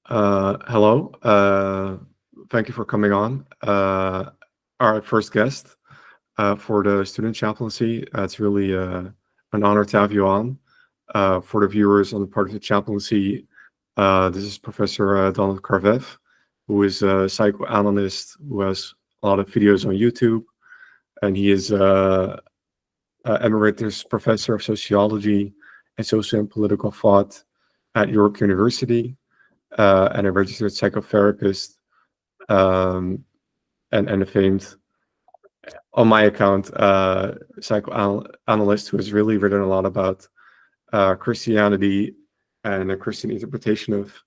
Hello. Thank you for coming on. Our first guest for the student chaplaincy. It's really an honor to have you on. For the viewers on the part of the chaplaincy, this is Professor Donald Carveth, who is a psychoanalyst who has a lot of videos on YouTube, and he is emeritus professor of sociology and social and political thought at York University, and a registered psychotherapist, um, and a famed, on my account, psychoanalyst who has really written a lot about Christianity and a Christian interpretation of,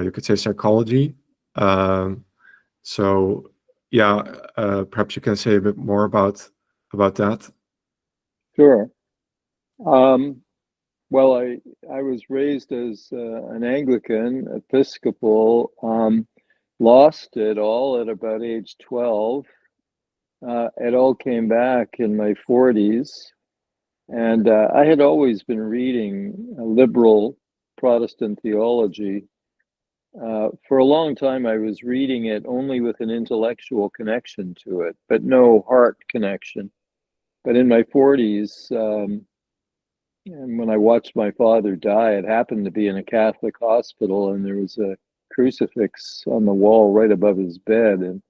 you could say, psychology. Um, so, yeah, perhaps you can say a bit more about that. Sure. Well, I was raised as an Anglican Episcopal, lost it all at about age 12. It all came back in my 40s, and I had always been reading liberal Protestant theology. For a long time, I was reading it only with an intellectual connection to it, but no heart connection. But in my 40s, and when I watched my father die, it happened to be in a Catholic hospital, and there was a crucifix on the wall right above his bed. And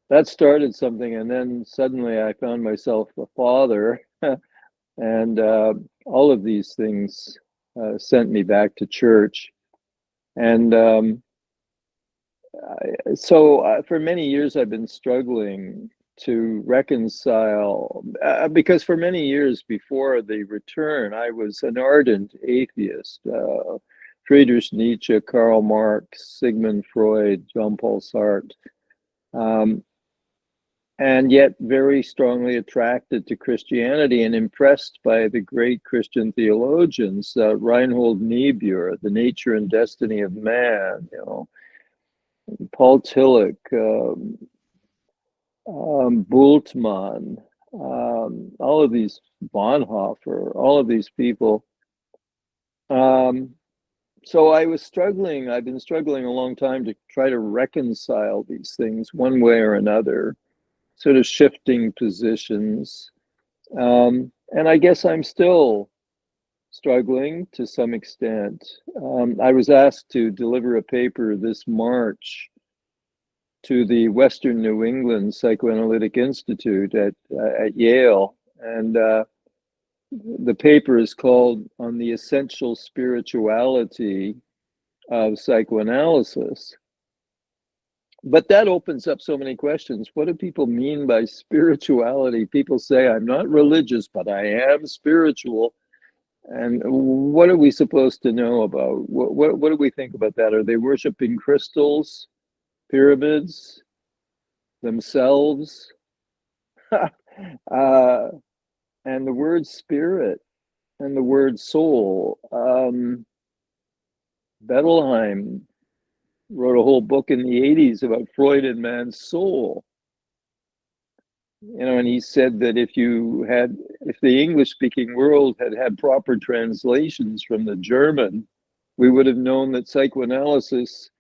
that started something. And then suddenly I found myself a father, and all of these things sent me back to church. And so for many years, I've been struggling to reconcile, because for many years before the return, I was an ardent atheist. Friedrich Nietzsche, Karl Marx, Sigmund Freud, Jean-Paul Sartre, and yet very strongly attracted to Christianity and impressed by the great Christian theologians, Reinhold Niebuhr, The Nature and Destiny of Man, Paul Tillich, Bultmann, all of these, Bonhoeffer, all of these people. So I was struggling. I've been struggling a long time to try to reconcile these things one way or another, sort of shifting positions. And I guess I'm still struggling to some extent. I was asked to deliver a paper this March to the Western New England Psychoanalytic Institute at Yale, and the paper is called "On the Essential Spirituality of Psychoanalysis." But that opens up so many questions. What do people mean by spirituality? People say, I'm not religious, but I am spiritual. And what are we supposed to know about? What do we think about that? Are they worshiping crystals, pyramids, themselves? And the word spirit and the word soul. Bettelheim wrote a whole book in the 80s about Freud and man's soul. And he said that if the English-speaking world had proper translations from the German, we would have known that psychoanalysis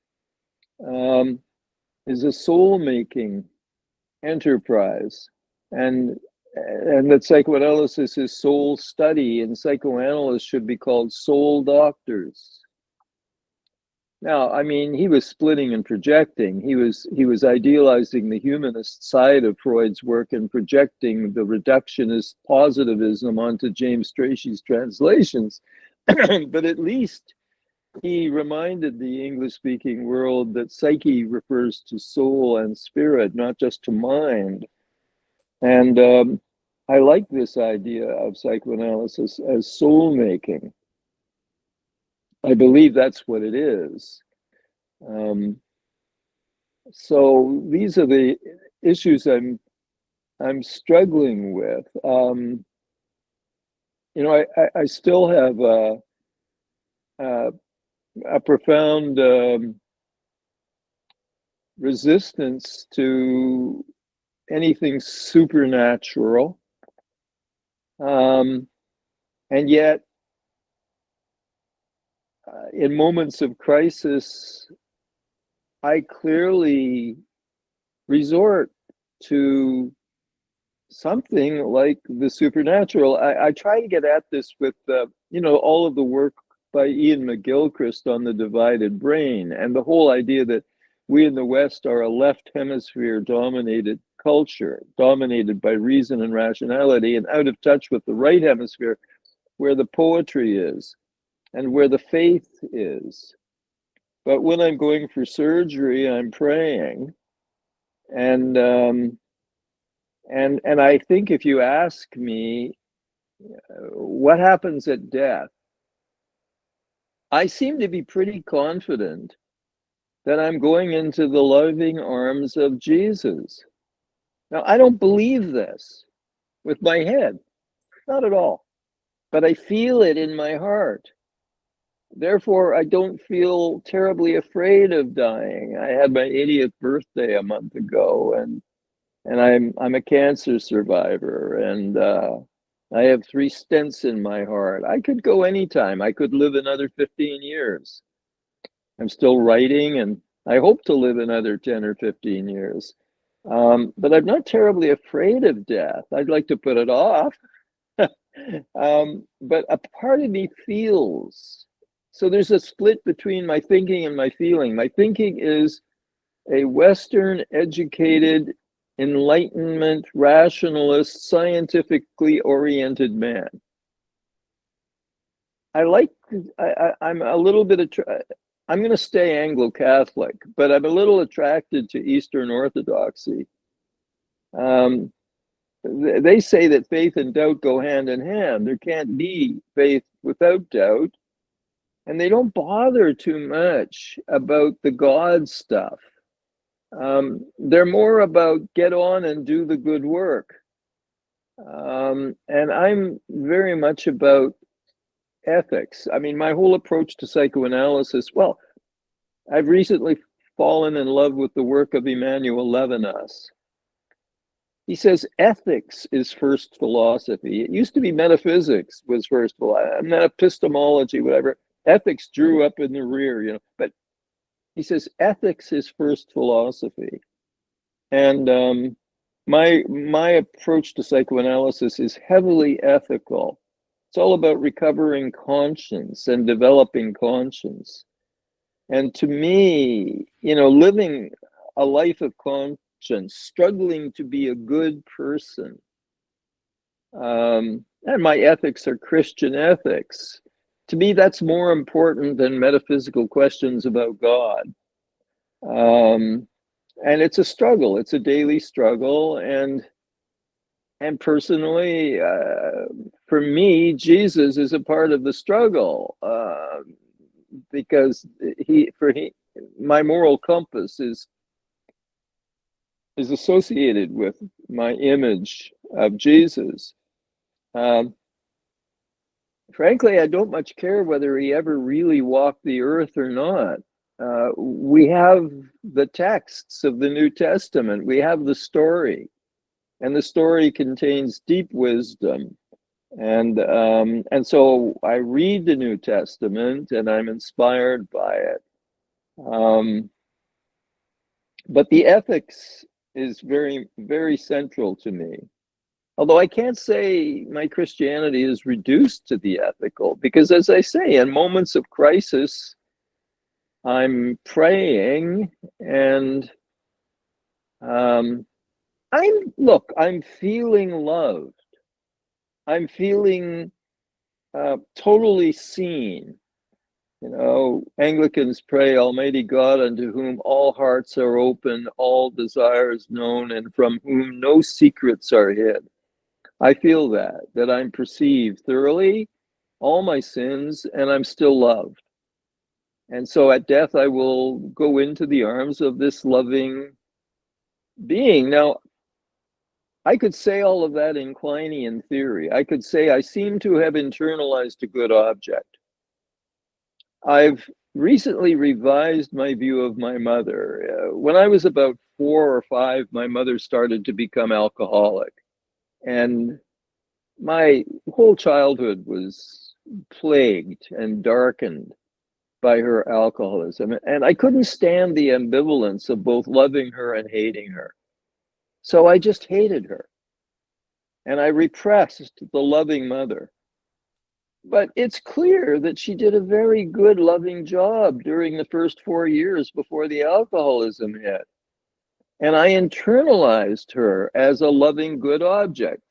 is a soul-making enterprise, and that psychoanalysis is soul study, and psychoanalysts should be called soul doctors. Now, I mean, he was splitting and projecting. He was idealizing the humanist side of Freud's work and projecting the reductionist positivism onto James Strachey's translations. But at least he reminded the English-speaking world that psyche refers to soul and spirit, not just to mind. And I like this idea of psychoanalysis as soul-making. I believe that's what it is. So these are the issues I'm struggling with. I still have a profound resistance to anything supernatural, and yet in moments of crisis, I clearly resort to something like the supernatural. I try to get at this with, all of the work by Ian McGilchrist on the divided brain, and the whole idea that we in the West are a left hemisphere dominated culture, dominated by reason and rationality, and out of touch with the right hemisphere, where the poetry is and where the faith is. But when I'm going for surgery, I'm praying, and I think if you ask me what happens at death, I seem to be pretty confident that I'm going into the loving arms of Jesus. Now, I don't believe this with my head, not at all, but I feel it in my heart. Therefore, I don't feel terribly afraid of dying. I had my 80th birthday a month ago, and I'm a cancer survivor, and I have 3 stents in my heart. I could go anytime. I could live another 15 years. I'm still writing, and I hope to live another 10 or 15 years. But I'm not terribly afraid of death. I'd like to put it off. But a part of me feels. So there's a split between my thinking and my feeling. My thinking is a Western educated, Enlightenment, rationalist, scientifically oriented man. I'm a little bit, I'm going to stay Anglo-Catholic, but I'm a little attracted to Eastern Orthodoxy. They say that faith and doubt go hand in hand. There can't be faith without doubt. And they don't bother too much about the God stuff. They're more about get on and do the good work. And I'm very much about ethics. I mean, my whole approach to psychoanalysis, well, I've recently fallen in love with the work of Emmanuel Levinas. He says ethics is first philosophy. It used to be metaphysics was first philosophy, epistemology, whatever. Ethics drew up in the rear, but he says ethics is first philosophy. And my approach to psychoanalysis is heavily ethical. It's all about recovering conscience and developing conscience. And to me, living a life of conscience, struggling to be a good person, and my ethics are Christian ethics. To me, that's more important than metaphysical questions about God. And it's a struggle. It's a daily struggle. And personally, for me, Jesus is a part of the struggle, because my moral compass is associated with my image of Jesus. Frankly, I don't much care whether he ever really walked the earth or not. We have the texts of the New Testament. We have the story, and the story contains deep wisdom. And so I read the New Testament, and I'm inspired by it. But the ethics is very, very central to me. Although I can't say my Christianity is reduced to the ethical, because as I say, in moments of crisis, I'm praying, and I'm feeling loved. I'm feeling totally seen. Anglicans pray, Almighty God, unto whom all hearts are open, all desires known, and from whom no secrets are hid. I feel that I'm perceived thoroughly, all my sins, and I'm still loved. And so at death, I will go into the arms of this loving being. Now, I could say all of that in Kleinian theory. I could say I seem to have internalized a good object. I've recently revised my view of my mother. When I was about 4 or 5, my mother started to become alcoholic. And my whole childhood was plagued and darkened. by her alcoholism. And I couldn't stand the ambivalence of both loving her and hating her. So I just hated her. And I repressed the loving mother. But it's clear that she did a very good, loving job during the first 4 years before the alcoholism hit. And I internalized her as a loving, good object.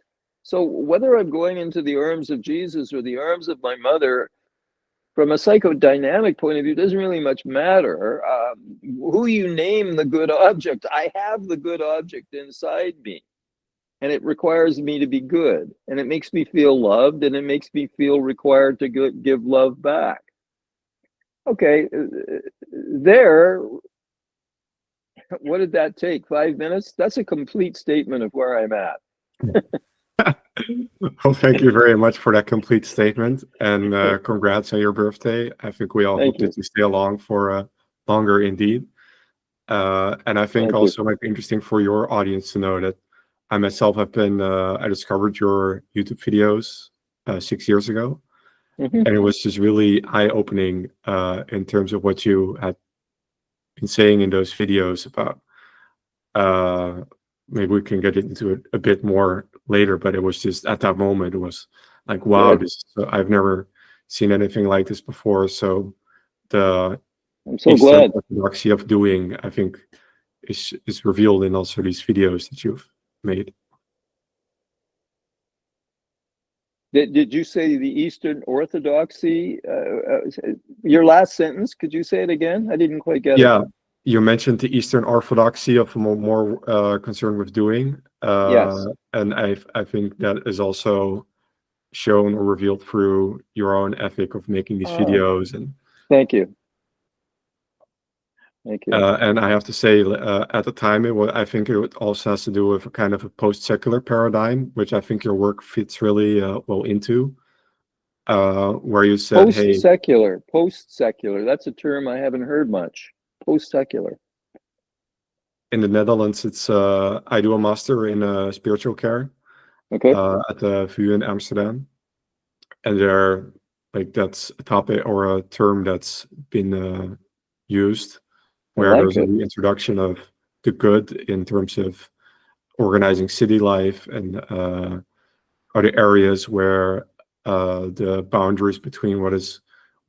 So whether I'm going into the arms of Jesus or the arms of my mother, from a psychodynamic point of view, doesn't really much matter. Who you name the good object, I have the good object inside me. And it requires me to be good. And it makes me feel loved, and it makes me feel required to give love back. Okay, there, what did that take? 5 minutes? That's a complete statement of where I'm at. Well, thank you very much for that complete statement, and congrats on your birthday. I think we all hope that you stay along for longer indeed. And I think also might be interesting for your audience to know that I myself have been, I discovered your YouTube videos 6 years ago, and it was just really eye-opening in terms of what you had been saying in those videos about, maybe we can get into it a bit more later, but it was just at that moment, it was like, wow, I've never seen anything like this before. So I'm so glad. Orthodoxy of doing, I think, is revealed in also these videos that you've made. Did you say the Eastern Orthodoxy? Your last sentence, could you say it again? I didn't quite get it. Yeah, you mentioned the Eastern Orthodoxy of more concerned with doing. Yes. And I think that is also shown or revealed through your own ethic of making these videos. And thank you. Thank you. And I have to say, at the time, I think it also has to do with a kind of a post-secular paradigm, which I think your work fits really well into, where you said, post-secular, post-secular. That's a term I haven't heard much. Post-secular. In the Netherlands, it's I do a master in spiritual care at the VU in Amsterdam, and that's a topic or a term that's been used, where there's a reintroduction of the good in terms of organizing city life and other areas where the boundaries between what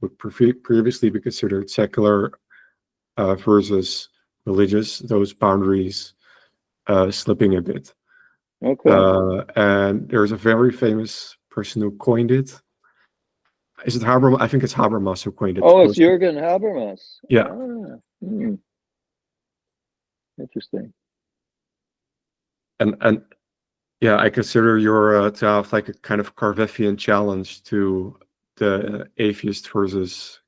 would previously be considered secular versus religious, those boundaries slipping a bit. And there's a very famous person who coined it. Is it Habermas? I think it's Habermas who coined it. Oh, it's Jürgen Habermas. Yeah. Interesting. And yeah, I consider your to have like a kind of Carvethian challenge to the atheist versus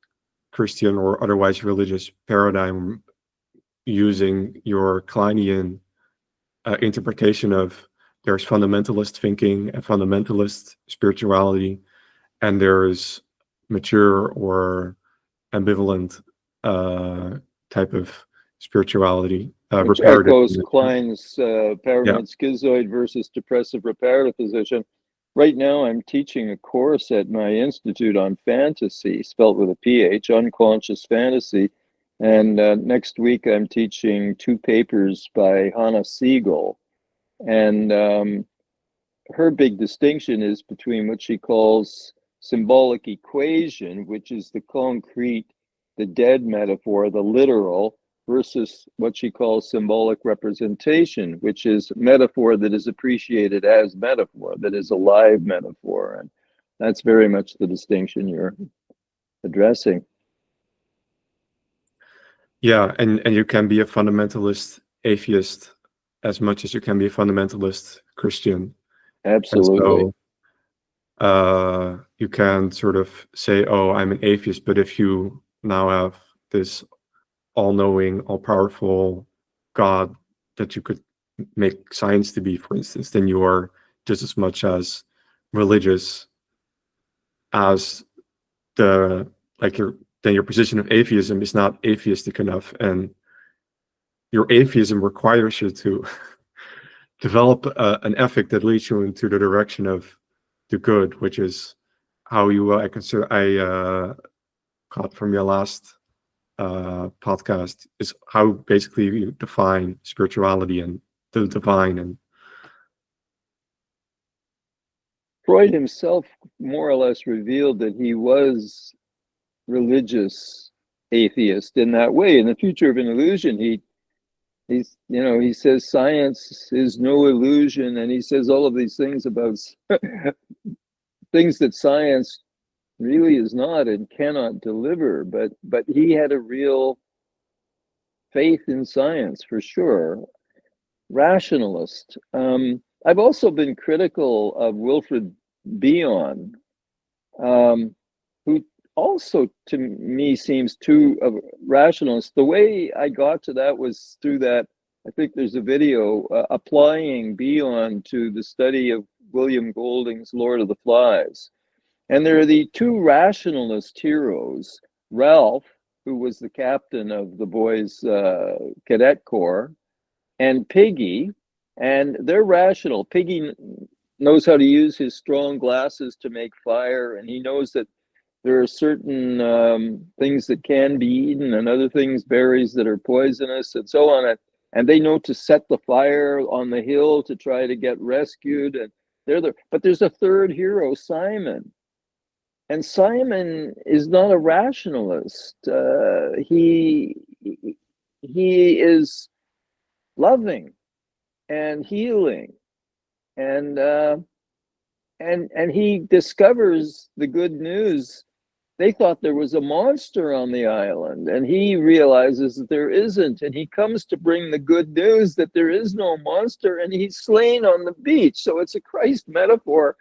Christian or otherwise religious paradigm, using your Kleinian interpretation of there's fundamentalist thinking and fundamentalist spirituality, and there's mature or ambivalent type of spirituality. Which echoes Klein's paranoid schizoid versus depressive reparative position. Right now, I'm teaching a course at my institute on fantasy, spelled with a PH, unconscious fantasy. And next week, I'm teaching 2 papers by Hannah Siegel. And her big distinction is between what she calls symbolic equation, which is the concrete, the dead metaphor, the literal, versus what she calls symbolic representation, which is metaphor that is appreciated as metaphor, that is a live metaphor. And that's very much the distinction you're addressing. Yeah, and you can be a fundamentalist atheist as much as you can be a fundamentalist Christian. Absolutely. So you can sort of say, oh, I'm an atheist, but if you now have this all-knowing, all-powerful God that you could make science to be, for instance, then you are just as much as religious as then your position of atheism is not atheistic enough, and your atheism requires you to develop an ethic that leads you into the direction of the good, which is how you I caught from your last podcast is how basically you define spirituality and the divine. And Freud himself more or less revealed that he was religious atheist in that way. In The Future of an Illusion, he says science is no illusion, and he says all of these things about things that science really is not and cannot deliver. But he had a real faith in science, for sure. Rationalist. I've also been critical of Wilfred Bion, who also to me seems too rationalist. The way I got to that was through that, I think there's a video applying Bion to the study of William Golding's Lord of the Flies. And there are the two rationalist heroes, Ralph, who was the captain of the boys' cadet corps, and Piggy, and they're rational. Piggy knows how to use his strong glasses to make fire, and he knows that there are certain things that can be eaten and other things, berries that are poisonous and so on. And they know to set the fire on the hill to try to get rescued. And but there's a third hero, Simon. And Simon is not a rationalist. He is loving and healing, and he discovers the good news. They thought there was a monster on the island, and he realizes that there isn't, and he comes to bring the good news that there is no monster, and he's slain on the beach. So it's a Christ metaphor.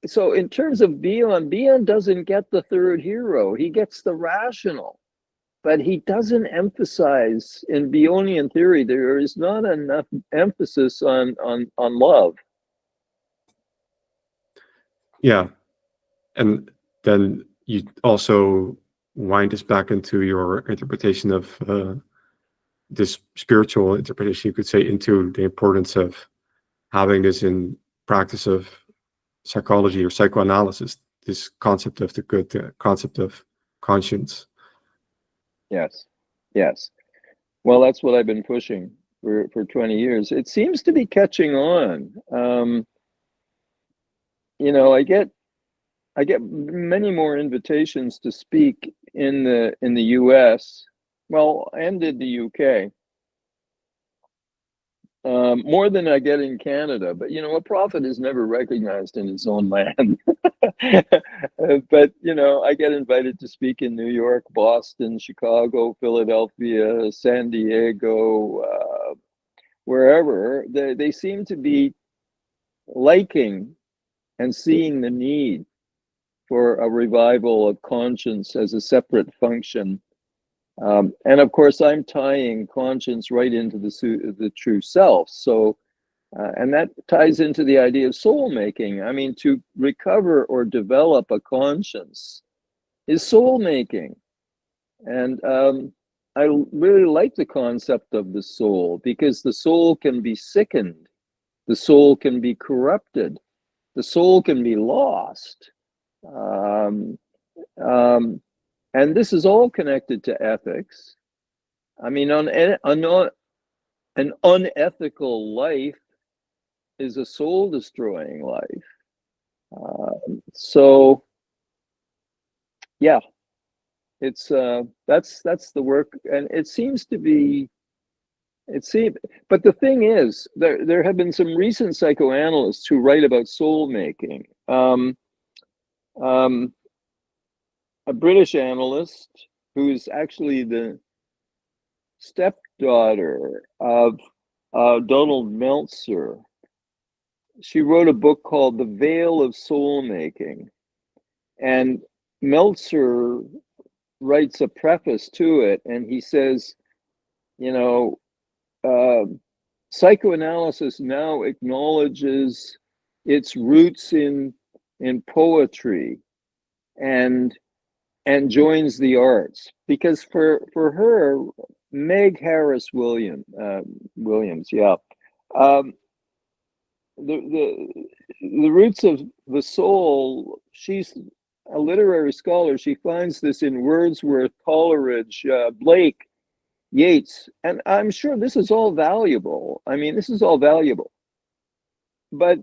So in terms of Bion doesn't get the third hero. He gets the rational. But he doesn't emphasize, in Bionian theory, there is not enough emphasis on love. yeah, and then you also wind us back into your interpretation of this spiritual interpretation, you could say, into the importance of having this in practice of psychology or psychoanalysis, this concept of the good, the concept of conscience. Yes. Well, that's what I've been pushing for 20 years. It seems to be catching on. I get many more invitations to speak in the US, well, and in the UK. More than I get in Canada, but a prophet is never recognized in his own land. But I get invited to speak in New York, Boston, Chicago, Philadelphia, San Diego, wherever. They seem to be liking and seeing the need for a revival of conscience as a separate function. And of course, I'm tying conscience right into the true self. So, and that ties into the idea of soul making. I mean, to recover or develop a conscience is soul making. And I really like the concept of the soul, because the soul can be sickened, the soul can be corrupted, the soul can be lost. And this is all connected to ethics. I mean, an unethical life is a soul-destroying life. So, yeah, it's that's the work, and it seems to be. But the thing is, there have been some recent psychoanalysts who write about soul making. A British analyst who's actually the stepdaughter of Donald Meltzer. She wrote a book called The Veil of Soul Making. And Meltzer writes a preface to it, and he says, psychoanalysis now acknowledges its roots in poetry and joins the arts, because for her, Meg Harris Williams, the roots of the soul, she's a literary scholar, she finds this in Wordsworth, Coleridge, Blake, Yeats, and I'm sure this is all valuable. I mean, this is all valuable. But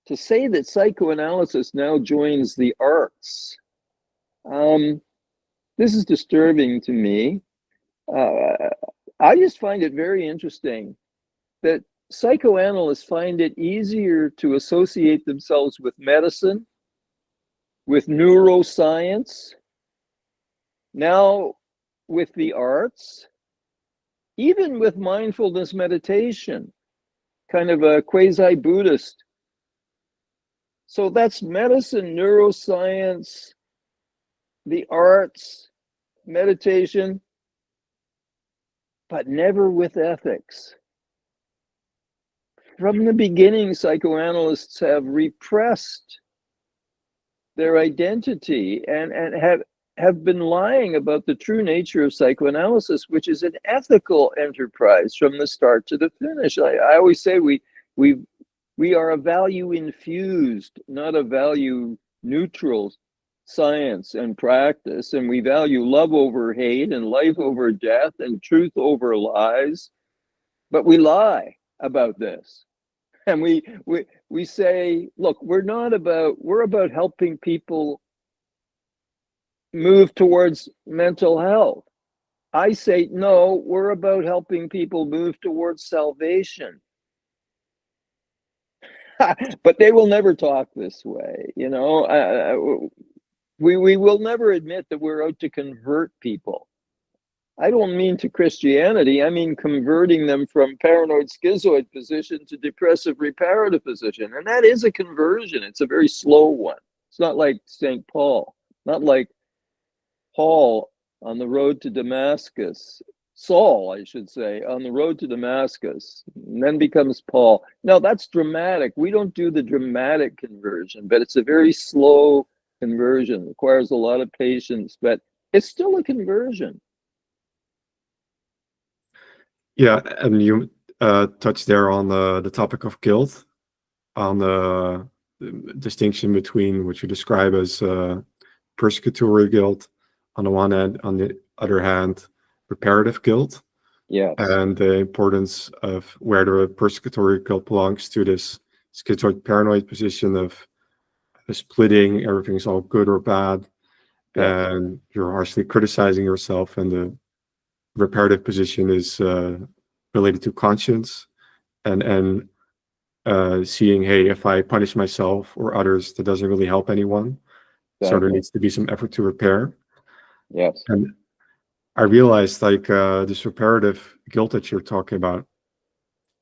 to say that psychoanalysis now joins the arts, this is disturbing to me. I just find it very interesting that psychoanalysts find it easier to associate themselves with medicine, with neuroscience, now with the arts, even with mindfulness meditation, kind of a quasi-Buddhist. So that's medicine, neuroscience, the arts, meditation, but never with ethics. From the beginning, psychoanalysts have repressed their identity and have been lying about the true nature of psychoanalysis, which is an ethical enterprise from the start to the finish. I always say we are a value infused, not a value neutral science and practice, and we value love over hate and life over death and truth over lies, but we lie about this. And we say, look, we're about helping people move towards mental health. I say, no, we're about helping people move towards salvation. But they will never talk this way, you know. We will never admit that we're out to convert people. I don't mean to Christianity. I mean converting them from paranoid schizoid position to depressive reparative position. And that is a conversion. It's a very slow one. It's not like St. Paul, not like Paul on the road to Damascus, Saul, I should say, on the road to Damascus, and then becomes Paul. No, that's dramatic. We don't do the dramatic conversion, but it's a very slow conversion. It requires a lot of patience, but it's still a conversion. Yeah, and you touched there on the topic of guilt, on the distinction between what you describe as persecutory guilt on the one hand, on the other hand, reparative guilt. Yes. And the importance of where the persecutory guilt belongs to this schizoid paranoid position of splitting, everything's all good or bad, Yes. and you're harshly criticizing yourself, and the reparative position is related to conscience and seeing, hey, if I punish myself or others, that doesn't really help anyone. So there Exactly. needs to be some effort to repair. Yes. And I realized, like, this reparative guilt that you're talking about,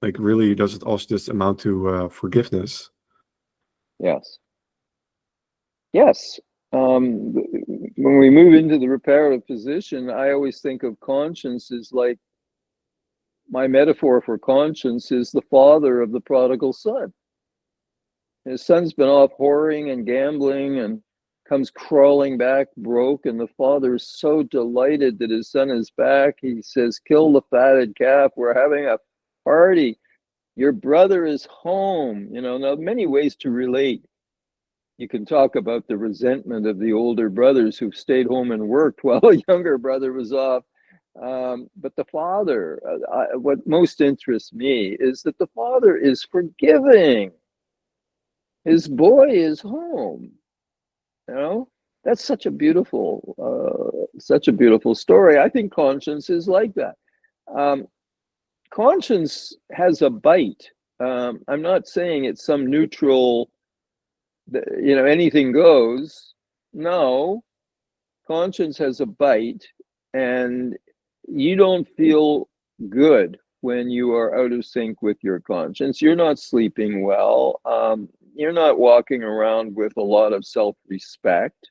like, really does it also just amount to forgiveness? Yes. Yes. When we move into the reparative position, I always think of conscience as like, my metaphor for conscience is the father of the prodigal son. His son's been off whoring and gambling and comes crawling back broke, and the father is so delighted that his son is back. He says, kill the fatted calf. We're having a party. Your brother is home. You know, now many ways to relate. You can talk about the resentment of the older brothers who've stayed home and worked while a younger brother was off. But the father, what most interests me is that the father is forgiving. His boy is home. You know, that's such a beautiful story. I think conscience is like that. Conscience has a bite. I'm not saying it's some neutral, you know, anything goes. No, conscience has a bite, and you don't feel good when you are out of sync with your conscience. You're not sleeping well. You're not walking around with a lot of self-respect,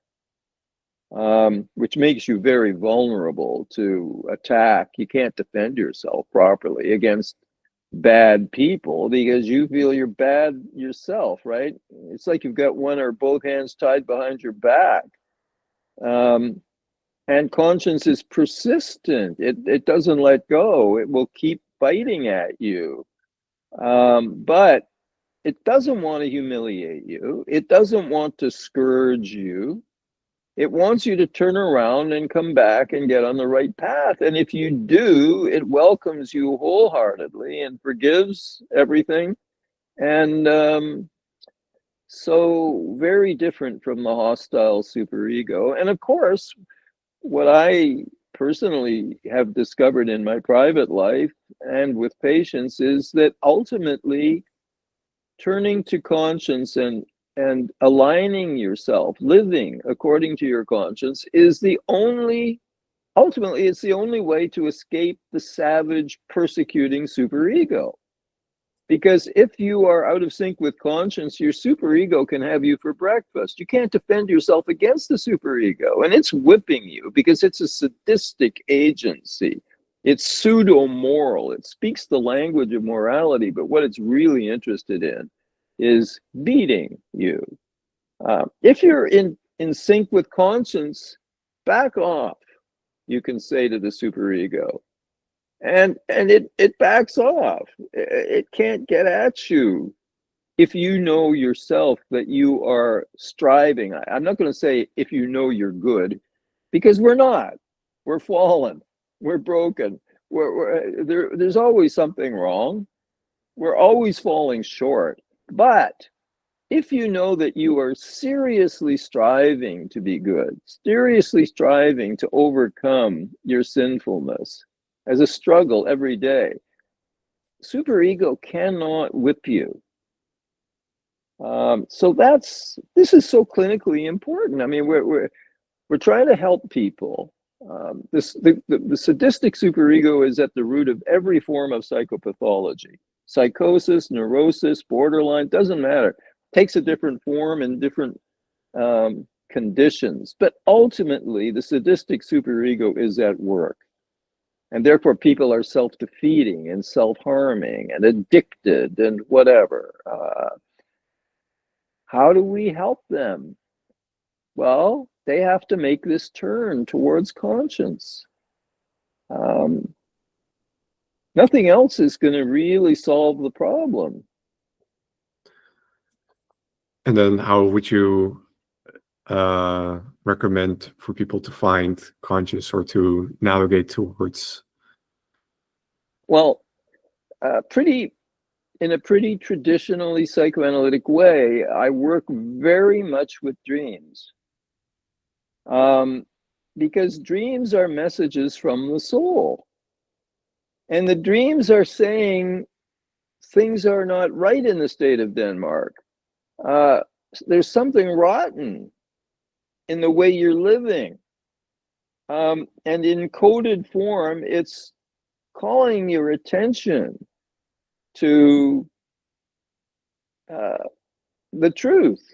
which makes you very vulnerable to attack. You can't defend yourself properly against bad people because you feel you're bad yourself, right? It's like you've got one or both hands tied behind your back. And conscience is persistent. It doesn't let go. It will keep biting at you. But it doesn't want to humiliate you. It doesn't want to scourge you. It wants you to turn around and come back and get on the right path. And if you do, it welcomes you wholeheartedly and forgives everything. And so very different from the hostile superego. And of course, what I personally have discovered in my private life and with patients is that ultimately turning to conscience and aligning yourself, living according to your conscience is the only, ultimately, it's the only way to escape the savage, persecuting superego. Because if you are out of sync with conscience, your superego can have you for breakfast. You can't defend yourself against the superego, and it's whipping you because it's a sadistic agency. It's pseudo-moral. It speaks the language of morality, but what it's really interested in is beating you. If you're in sync with conscience, back off, you can say to the superego. And it backs off. It can't get at you if you know yourself that you are striving. I'm not going to say if you know you're good, because we're not. We're fallen. We're broken. There's always something wrong. We're always falling short. But if you know that you are seriously striving to be good, seriously striving to overcome your sinfulness as a struggle every day, superego cannot whip you. So this is so clinically important. I mean, we're trying to help people. The sadistic superego is at the root of every form of psychopathology. Psychosis, neurosis, borderline, doesn't matter. Takes a different form in different conditions. But ultimately, the sadistic superego is at work. And therefore, people are self-defeating and self-harming and addicted and whatever. How do we help them? Well, they have to make this turn towards conscience. Nothing else is going to really solve the problem. And then how would you recommend for people to find conscience or to navigate towards? Well, in a pretty traditionally psychoanalytic way, I work very much with dreams. Because dreams are messages from the soul. And the dreams are saying things are not right in the state of Denmark. There's something rotten in the way you're living. And in coded form, it's calling your attention to the truth.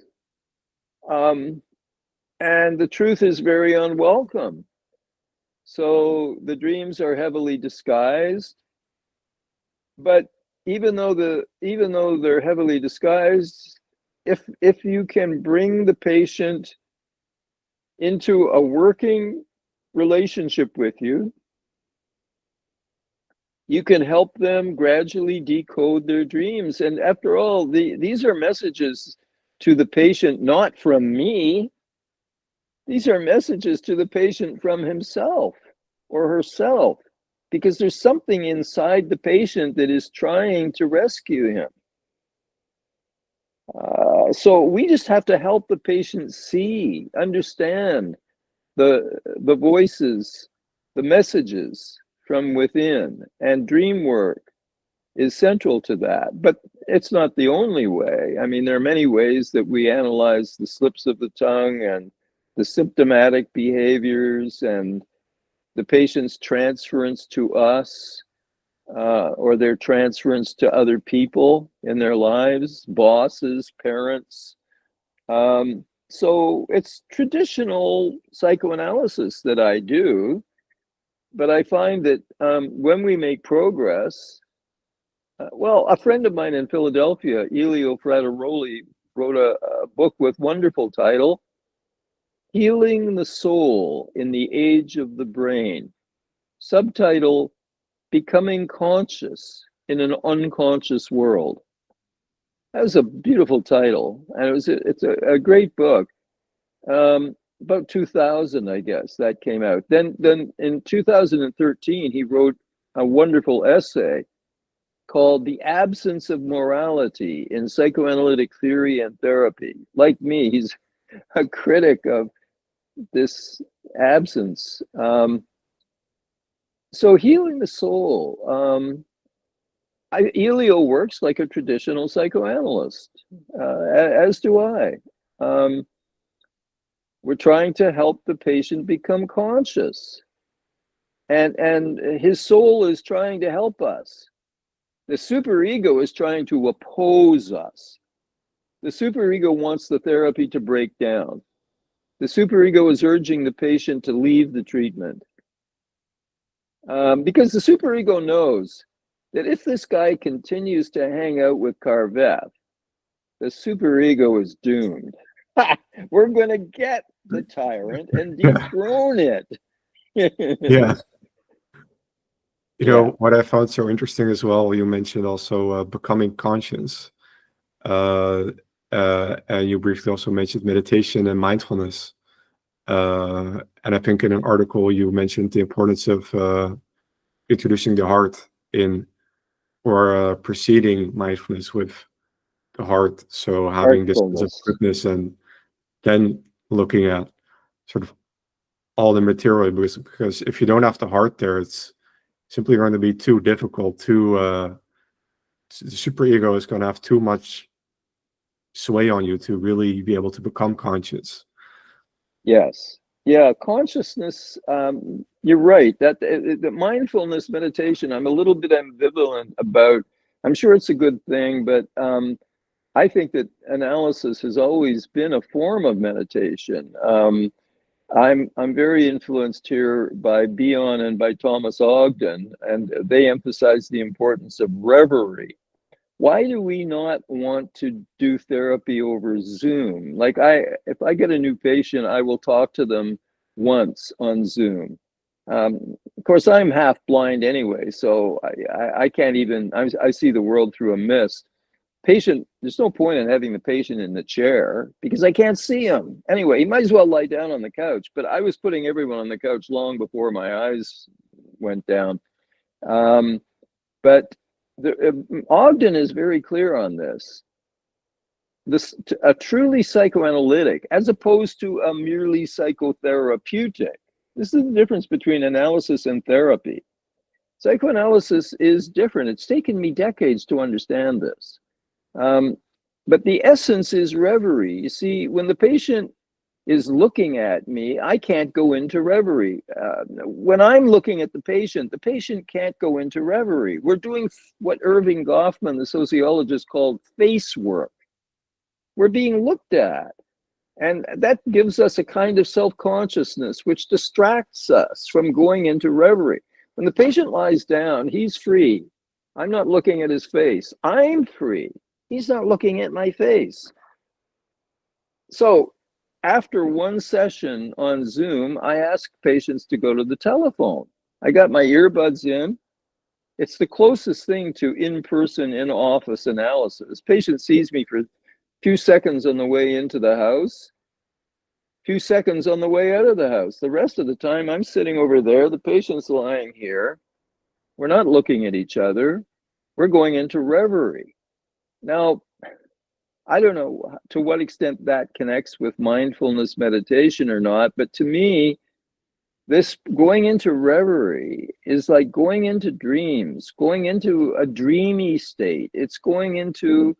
And the truth is very unwelcome. So the dreams are heavily disguised. But even though they're heavily disguised, if you can bring the patient into a working relationship with you, you can help them gradually decode their dreams. And after all, these are messages to the patient, not from me. These are messages to the patient from himself or herself, because there's something inside the patient that is trying to rescue him. So we just have to help the patient see, understand the voices, the messages from within, and dream work is central to that. But it's not the only way. I mean, there are many ways that we analyze the slips of the tongue and the symptomatic behaviors and the patient's transference to us, or their transference to other people in their lives, bosses, parents. So it's traditional psychoanalysis that I do, but I find that when we make progress, well, a friend of mine in Philadelphia, Elio Frateroli, wrote a book with wonderful title, Healing the Soul in the Age of the Brain. Subtitle, Becoming Conscious in an Unconscious World. That was a beautiful title, and it's a great book. About 2000, I guess, that came out. Then in 2013, he wrote a wonderful essay called "The Absence of Morality in Psychoanalytic Theory and Therapy." Like me, he's a critic of this absence. So healing the soul. Elio works like a traditional psychoanalyst, as do I. We're trying to help the patient become conscious, and his soul is trying to help us. The superego is trying to oppose us. The superego wants the therapy to break down. The superego is urging the patient to leave the treatment. Because the superego knows that if this guy continues to hang out with Carveth, the superego is doomed. We're going to get the tyrant and dethrone it. Yeah. You Yeah. know, what I found so interesting as well, you mentioned also becoming conscious. And you briefly also mentioned meditation and mindfulness. And I think in an article you mentioned the importance of introducing the heart in, or preceding mindfulness with the heart. So having this sense of Heartfulness. goodness, and then looking at sort of all the material, because if you don't have the heart there, it's simply going to be too difficult. The superego is going to have too much sway on you to really be able to become conscious. Yes. Yeah, consciousness, you're right. That the mindfulness meditation, I'm a little bit ambivalent about. I'm sure it's a good thing, but I think that analysis has always been a form of meditation. I'm very influenced here by Bion and by Thomas Ogden, and they emphasize the importance of reverie. Why do we not want to do therapy over Zoom? Like if I get a new patient, I will talk to them once on Zoom. Of course, I'm half blind anyway, so I can't even, I see the world through a mist. Patient, there's no point in having the patient in the chair because I can't see him. Anyway, he might as well lie down on the couch, but I was putting everyone on the couch long before my eyes went down. But Ogden is very clear on this. A truly psychoanalytic, as opposed to a merely psychotherapeutic. This is the difference between analysis and therapy. Psychoanalysis is different. It's taken me decades to understand this. But the essence is reverie. You see, when the patient is looking at me, I can't go into reverie. When I'm looking at the patient can't go into reverie. We're doing what Irving Goffman, the sociologist, called face work. We're being looked at. And that gives us a kind of self-consciousness, which distracts us from going into reverie. When the patient lies down, he's free. I'm not looking at his face. I'm free. He's not looking at my face. So after one session on Zoom, I ask patients to go to the telephone. I got my earbuds in. It's the closest thing to in-person, in-office analysis. Patient sees me for a few seconds on the way into the house, few seconds on the way out of the house. The rest of the time, I'm sitting over there. The patient's lying here. We're not looking at each other. We're going into reverie. Now, I don't know to what extent that connects with mindfulness meditation or not, but to me, this going into reverie is like going into dreams, going into a dreamy state. It's going into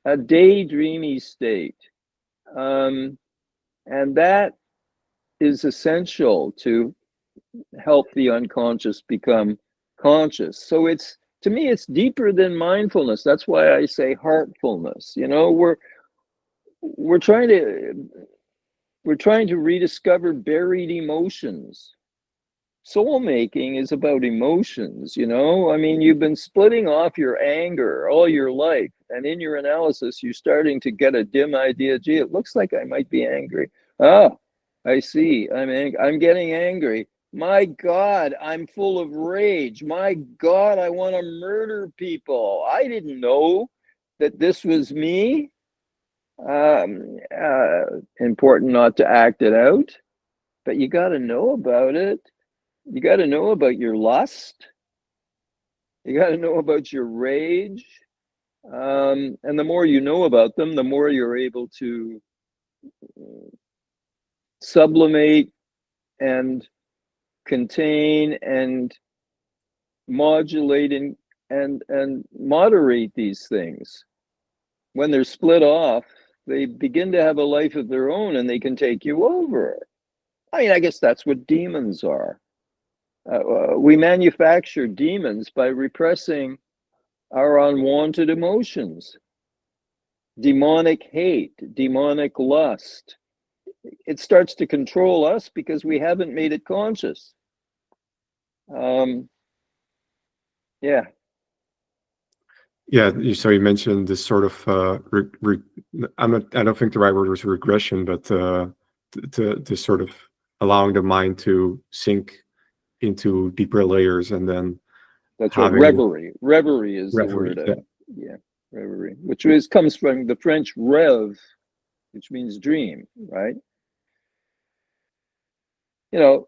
a daydreamy state. And that is essential to help the unconscious become conscious. So it's, to me, it's deeper than mindfulness. That's why I say heartfulness. You know, we're trying to rediscover buried emotions. Soul making is about emotions, you know? I mean, you've been splitting off your anger all your life, and in your analysis, you're starting to get a dim idea. Gee, it looks like I might be angry. Ah, I see. I'm getting angry. My God, I'm full of rage. My God, I want to murder people. I didn't know that this was me. Important not to act it out, but you got to know about it. You got to know about your lust. You got to know about your rage. And the more you know about them, the more you're able to sublimate and contain and modulate and moderate these things. When they're split off, they begin to have a life of their own and they can take you over. I mean, I guess that's what demons are. We manufacture demons by repressing our unwanted emotions. Demonic hate, demonic lust. It starts to control us because we haven't made it conscious. Yeah. Yeah, so you mentioned this sort of I don't think the right word was regression, but to sort of allowing the mind to sink into deeper layers, and then That's right. having Reverie is the reverie. word. Yeah, reverie, which comes from the French rêve, which means dream, right? You know,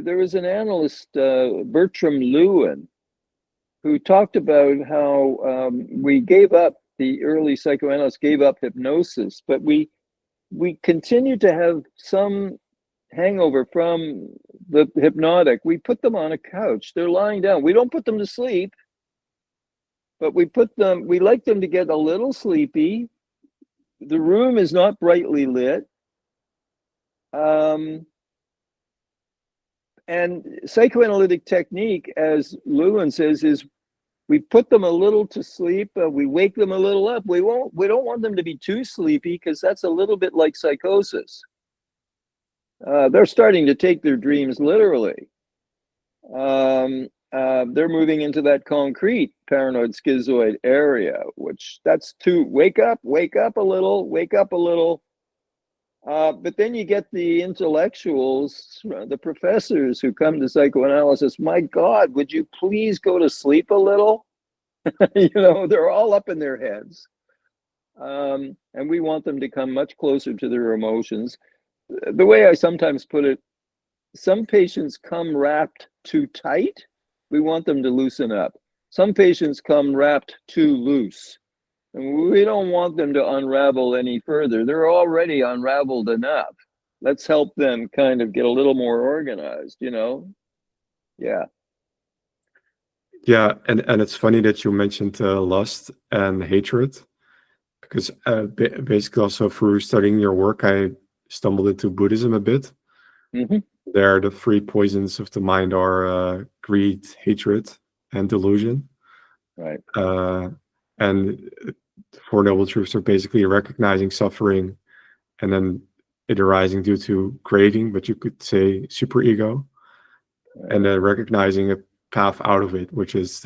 there was an analyst, Bertram Lewin, who talked about how the early psychoanalysts gave up hypnosis, but we continue to have some hangover from the hypnotic. We put them on a couch. They're lying down. We don't put them to sleep, but we like them to get a little sleepy. The room is not brightly lit. And psychoanalytic technique, as Lewin says, is we put them a little to sleep, we wake them a little up. We don't want them to be too sleepy because that's a little bit like psychosis. They're starting to take their dreams literally. They're moving into that concrete paranoid schizoid area, which that's to wake up a little. But then you get the intellectuals, the professors who come to psychoanalysis. My God, would you please go to sleep a little? You know, they're all up in their heads. And we want them to come much closer to their emotions. The way I sometimes put it, some patients come wrapped too tight. We want them to loosen up. Some patients come wrapped too loose. And we don't want them to unravel any further. They're already unraveled enough. Let's help them kind of get a little more organized, you know? Yeah. Yeah, and it's funny that you mentioned lust and hatred, because basically also through studying your work, I stumbled into Buddhism a bit. Mm-hmm. There, the three poisons of the mind are greed, hatred, and delusion. Right. And Four Noble Truths are basically recognizing suffering, and then it arising due to craving, but you could say superego, and then recognizing a path out of it, which is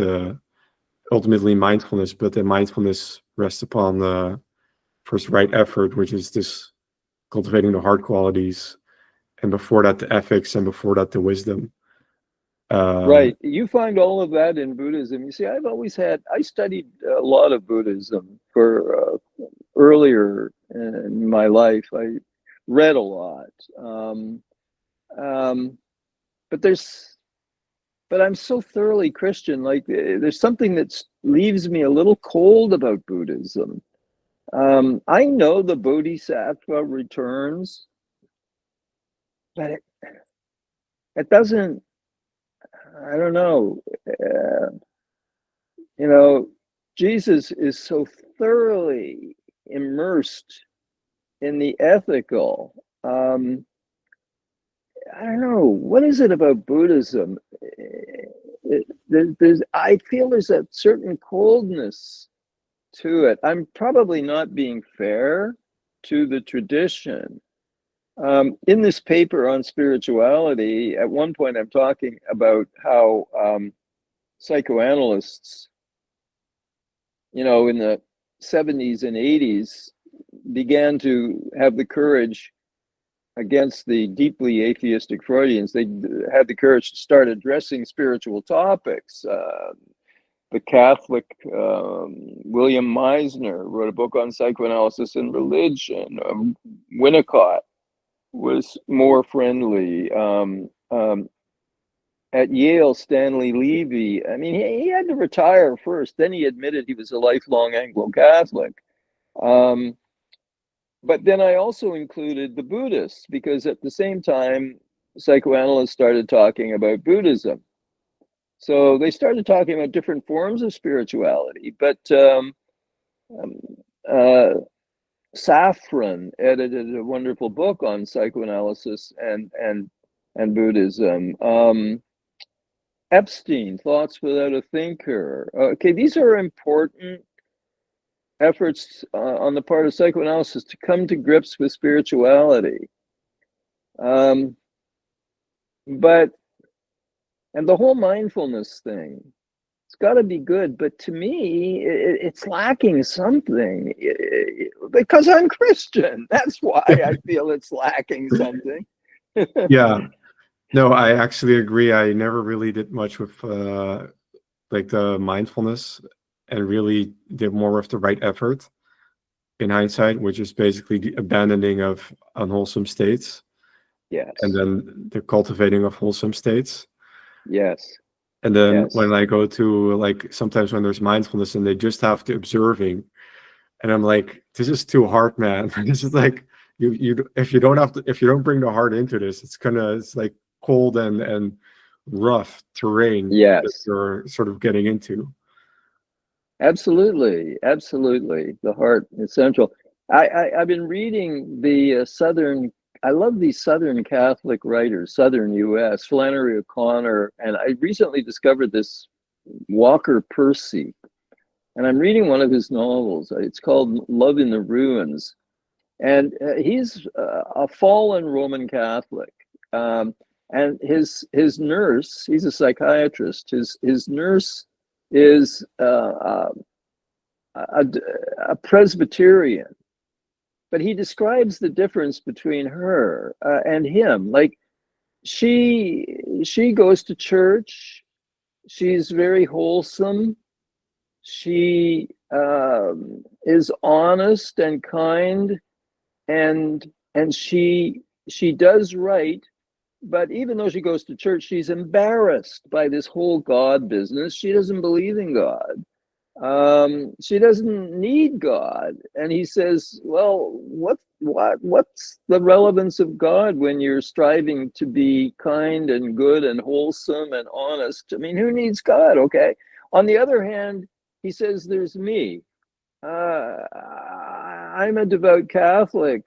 ultimately mindfulness. But the mindfulness rests upon the first right effort, which is this cultivating the heart qualities, and before that the ethics, and before that the wisdom. Right. You find all of that in Buddhism. You see, I studied a lot of Buddhism for earlier in my life. I read a lot. But I'm so thoroughly Christian. Like, there's something that leaves me a little cold about Buddhism. I know the Bodhisattva returns, but it doesn't, I don't know. You know, Jesus is so thoroughly immersed in the ethical. I don't know, what is it about Buddhism? I feel there's a certain coldness to it. I'm probably not being fair to the tradition. In this paper on spirituality, at one point I'm talking about how psychoanalysts, you know, in the 70s and 80s began to have the courage against the deeply atheistic Freudians. They had the courage to start addressing spiritual topics, the Catholic William Meisner wrote a book on psychoanalysis and religion. Winnicott was more friendly. At Yale, Stanley Levy, I mean, he had to retire first. Then he admitted he was a lifelong Anglo-Catholic. But then I also included the Buddhists, because at the same time, psychoanalysts started talking about Buddhism. So they started talking about different forms of spirituality. But Safran edited a wonderful book on psychoanalysis and Buddhism. Epstein, Thoughts Without a Thinker. Okay, these are important efforts on the part of psychoanalysis to come to grips with spirituality. And the whole mindfulness thing, it's got to be good, but to me, it's lacking something, because I'm Christian. That's why I feel it's lacking something. Yeah. No, I actually agree. I never really did much with like the mindfulness, and really did more with the right effort in hindsight, which is basically the abandoning of unwholesome states. Yes. And then the cultivating of wholesome states. Yes. And then Yes. when I go to, like, sometimes when there's mindfulness and they just have the observing, and I'm like, this is too hard, man. This is like, if you don't bring the heart into this, it's like cold and rough terrain that Yes. you're sort of getting into. Absolutely. Absolutely. The heart is central. I've been reading the I love these Southern Catholic writers, Southern US, Flannery O'Connor, and I recently discovered this Walker Percy, and I'm reading one of his novels. It's called Love in the Ruins, and he's a fallen Roman Catholic, and his nurse, he's a psychiatrist. His nurse is a Presbyterian, but he describes the difference between her and him. Like, she goes to church, she's very wholesome, she is honest and kind, and she does right. But even though she goes to church, she's embarrassed by this whole God business. She doesn't believe in God. She doesn't need God. And he says, well, what's the relevance of God when you're striving to be kind and good and wholesome and honest? I mean, who needs God? Okay. On the other hand, he says, there's me. I'm a devout Catholic.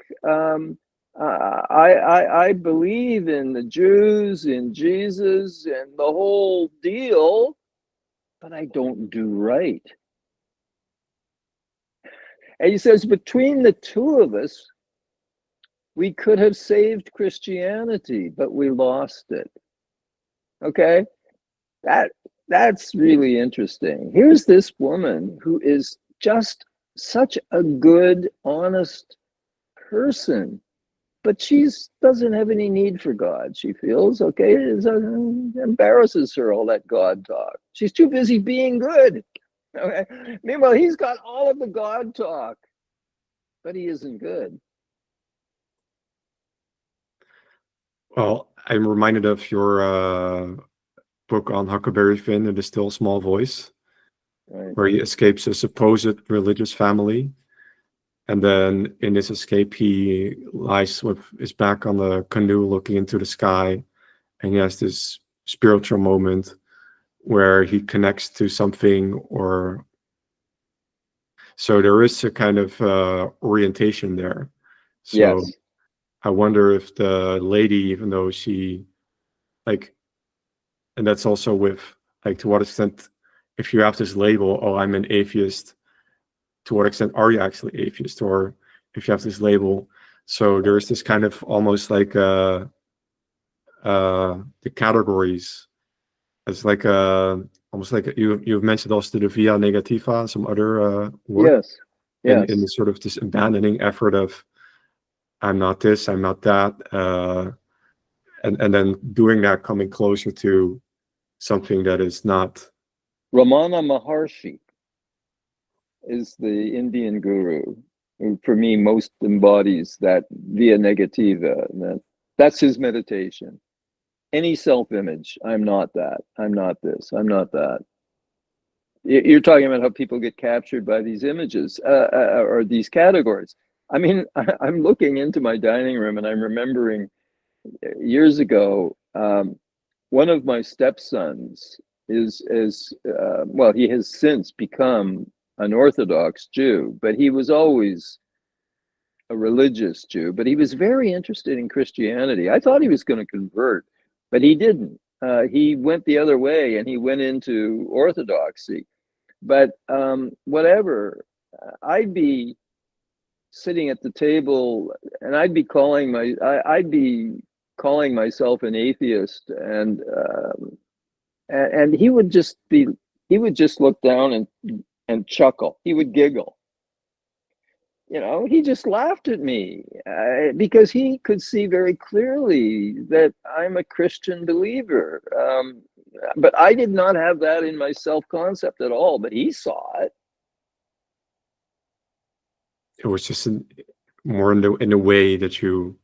I believe in the Jews, in Jesus, and the whole deal, but I don't do right. And he says, between the two of us, we could have saved Christianity, but we lost it. Okay? That's really interesting. Here's this woman who is just such a good, honest person, but she doesn't have any need for God, she feels. Okay? It embarrasses her, all that God talk. She's too busy being good. Okay. Meanwhile, he's got all of the God talk, but he isn't good. Well, I'm reminded of your book on Huckleberry Finn and the Still Small Voice, Right. where he escapes a supposed religious family. And then in this escape, he lies with his back on the canoe looking into the sky. And he has this spiritual moment where he connects to something, or so there is a kind of orientation there. So Yes. I wonder if the lady, even though she, like, and that's also with, like, to what extent, if you have this label, oh, I'm an atheist, to what extent are you actually atheist? Or if you have this label, so there's this kind of almost like the categories. It's like almost like you've mentioned also the via negativa and some other work. Yes. Yes. In sort of this abandoning effort of, I'm not this, I'm not that, and then doing that, coming closer to something that is not Ramana Maharshi is the Indian guru who, for me, most embodies that via negativa. That's his meditation. Any self-image, I'm not that, I'm not this, I'm not that. You're talking about how people get captured by these images or these categories. I mean, I'm looking into my dining room and I'm remembering years ago, one of my stepsons is well, he has since become an Orthodox Jew, but he was always a religious Jew, but he was very interested in Christianity. I thought he was going to convert, but he didn't. He went the other way and he went into Orthodoxy. But whatever, I'd be sitting at the table and I'd be I'd be calling myself an atheist, and he would just look down and chuckle. He would giggle. You know, he just laughed at me because he could see very clearly that I'm a Christian believer. But I did not have that in my self-concept at all, but he saw it. It was just more in the way that you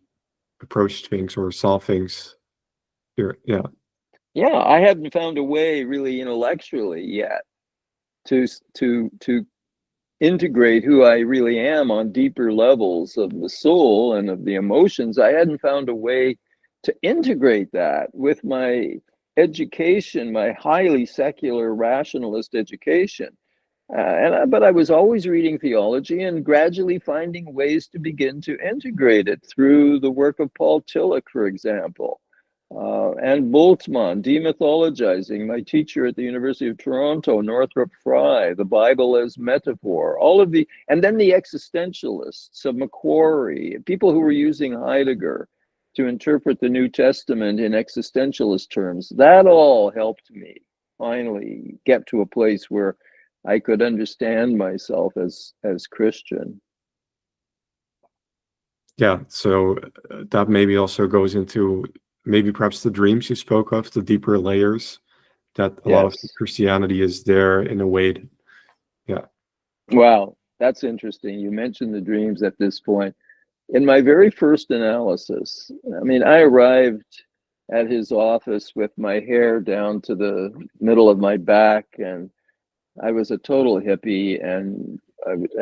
approached things or saw things. Yeah. Yeah, I hadn't found a way really intellectually yet to integrate who I really am on deeper levels of the soul and of the emotions. I hadn't found a way to integrate that with my education, my highly secular rationalist education. But I was always reading theology and gradually finding ways to begin to integrate it through the work of Paul Tillich, for example, and Bultmann, demythologizing, my teacher at the University of Toronto, Northrop Frye, the Bible as metaphor, and then the existentialists of Macquarie, people who were using Heidegger to interpret the New Testament in existentialist terms. That all helped me finally get to a place where I could understand myself as Christian. Yeah, so that maybe also goes into maybe perhaps the dreams you spoke of, the deeper layers, that a lot of Yes. Christianity is there in a way that, yeah. Wow, that's interesting. You mentioned the dreams at this point. In my very first analysis, I mean, I arrived at his office with my hair down to the middle of my back, and I was a total hippie, and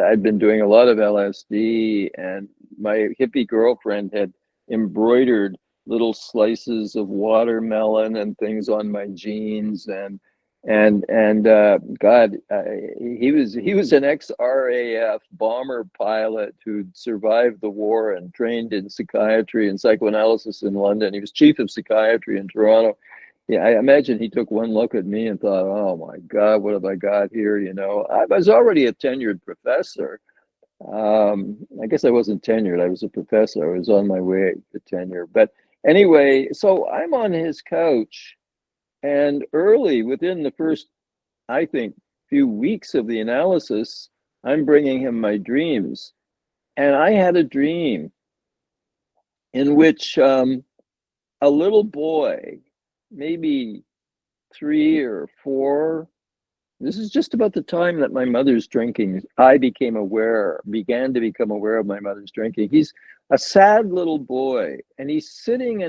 I'd been doing a lot of LSD, and my hippie girlfriend had embroidered little slices of watermelon and things on my jeans, and God, he was an ex-RAF bomber pilot who'd survived the war and trained in psychiatry and psychoanalysis in London. He was chief of psychiatry in Toronto. Yeah, I imagine he took one look at me and thought, "Oh my God, what have I got here?" You know, I was already a tenured professor. I guess I wasn't tenured. I was a professor. I was on my way to tenure. But anyway, so I'm on his couch, and early within the first, I think, few weeks of the analysis, I'm bringing him my dreams, and I had a dream in which a little boy, maybe 3 or 4. This is just about the time that my mother's drinking. I began to become aware of my mother's drinking. He's a sad little boy, and he's sitting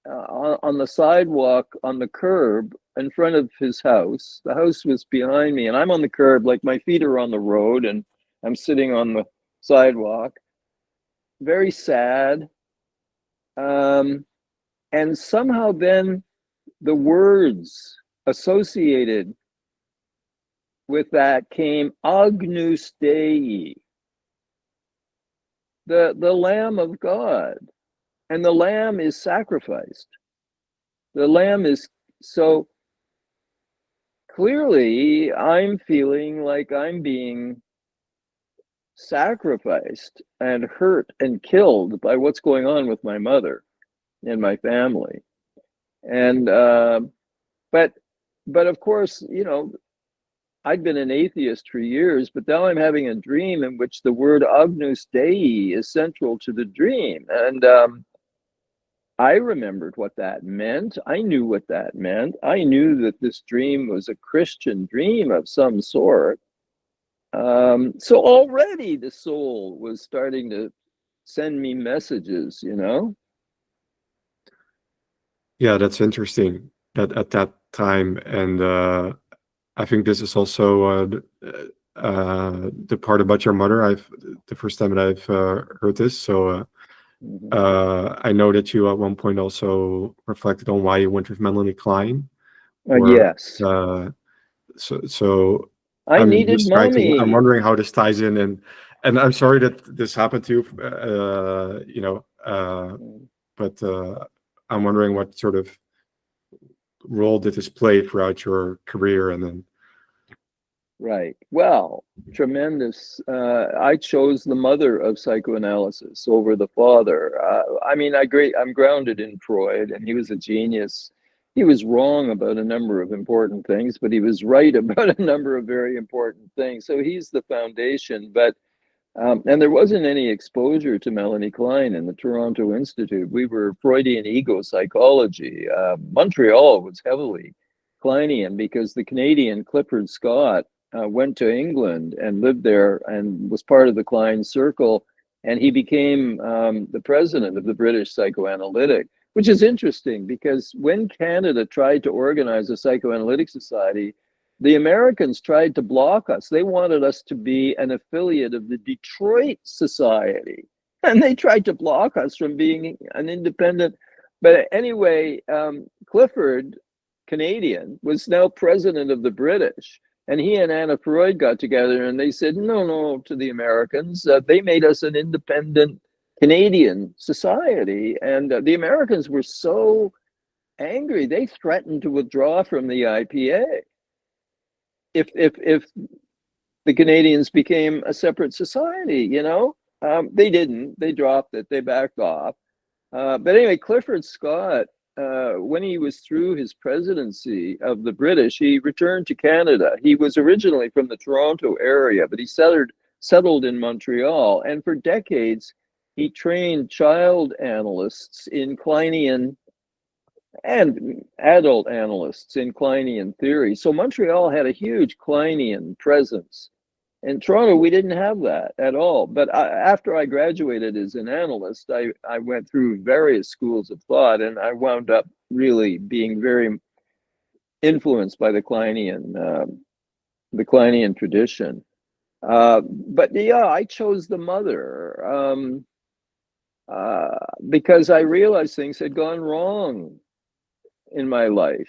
on the sidewalk on the curb in front of his house. The house was behind me, and I'm on the curb, like my feet are on the road, and I'm sitting on the sidewalk, very sad. And somehow then the words associated with that came Agnus Dei, the Lamb of God. And the Lamb is sacrificed. The Lamb is, so clearly I'm feeling like I'm being sacrificed and hurt and killed by what's going on with my mother and my family. And but of course, you know, I'd been an atheist for years, but now I'm having a dream in which the word Agnus Dei is central to the dream. And I remembered what that meant. I knew what that meant. I knew that this dream was a Christian dream of some sort. So already the soul was starting to send me messages, you know? Yeah, that's interesting that at that time, and I think this is also the part about your mother. The first time that I've heard this. So Mhm. I know that you at one point also reflected on why you went with Melanie Klein, or Yes, uh, so I I'm needed just trying to. I'm mommy. wondering how this ties in, and I'm sorry that this happened to you. But I'm wondering what sort of role did this play throughout your career, and then Right. Well, tremendous. I chose the mother of psychoanalysis over the father. I mean, I'm grounded in Freud, and he was a genius. He was wrong about a number of important things, but he was right about a number of very important things. So he's the foundation. But and there wasn't any exposure to Melanie Klein in the Toronto Institute. We were Freudian ego psychology. Montreal was heavily Kleinian because the Canadian Clifford Scott went to England and lived there and was part of the Klein circle. And he became the president of the British Psychoanalytic, which is interesting because when Canada tried to organize a psychoanalytic society, the Americans tried to block us. They wanted us to be an affiliate of the Detroit Society, and they tried to block us from being an independent. But anyway, Clifford, Canadian, was now president of the British, and he and Anna Freud got together and they said, no, no, to the Americans. They made us an independent Canadian society, and the Americans were so angry, they threatened to withdraw from the IPA if the Canadians became a separate society, you know. They didn't. They dropped it. They backed off. But anyway, Clifford Scott, when he was through his presidency of the British, he returned to Canada. He was originally from the Toronto area, but he settled in Montreal, and for decades he trained child analysts in Kleinian and adult analysts in Kleinian theory. So Montreal had a huge Kleinian presence. In Toronto, we didn't have that at all. But after I graduated as an analyst, I went through various schools of thought, and I wound up really being very influenced by the Kleinian tradition. But yeah, I chose the mother because I realized things had gone wrong in my life,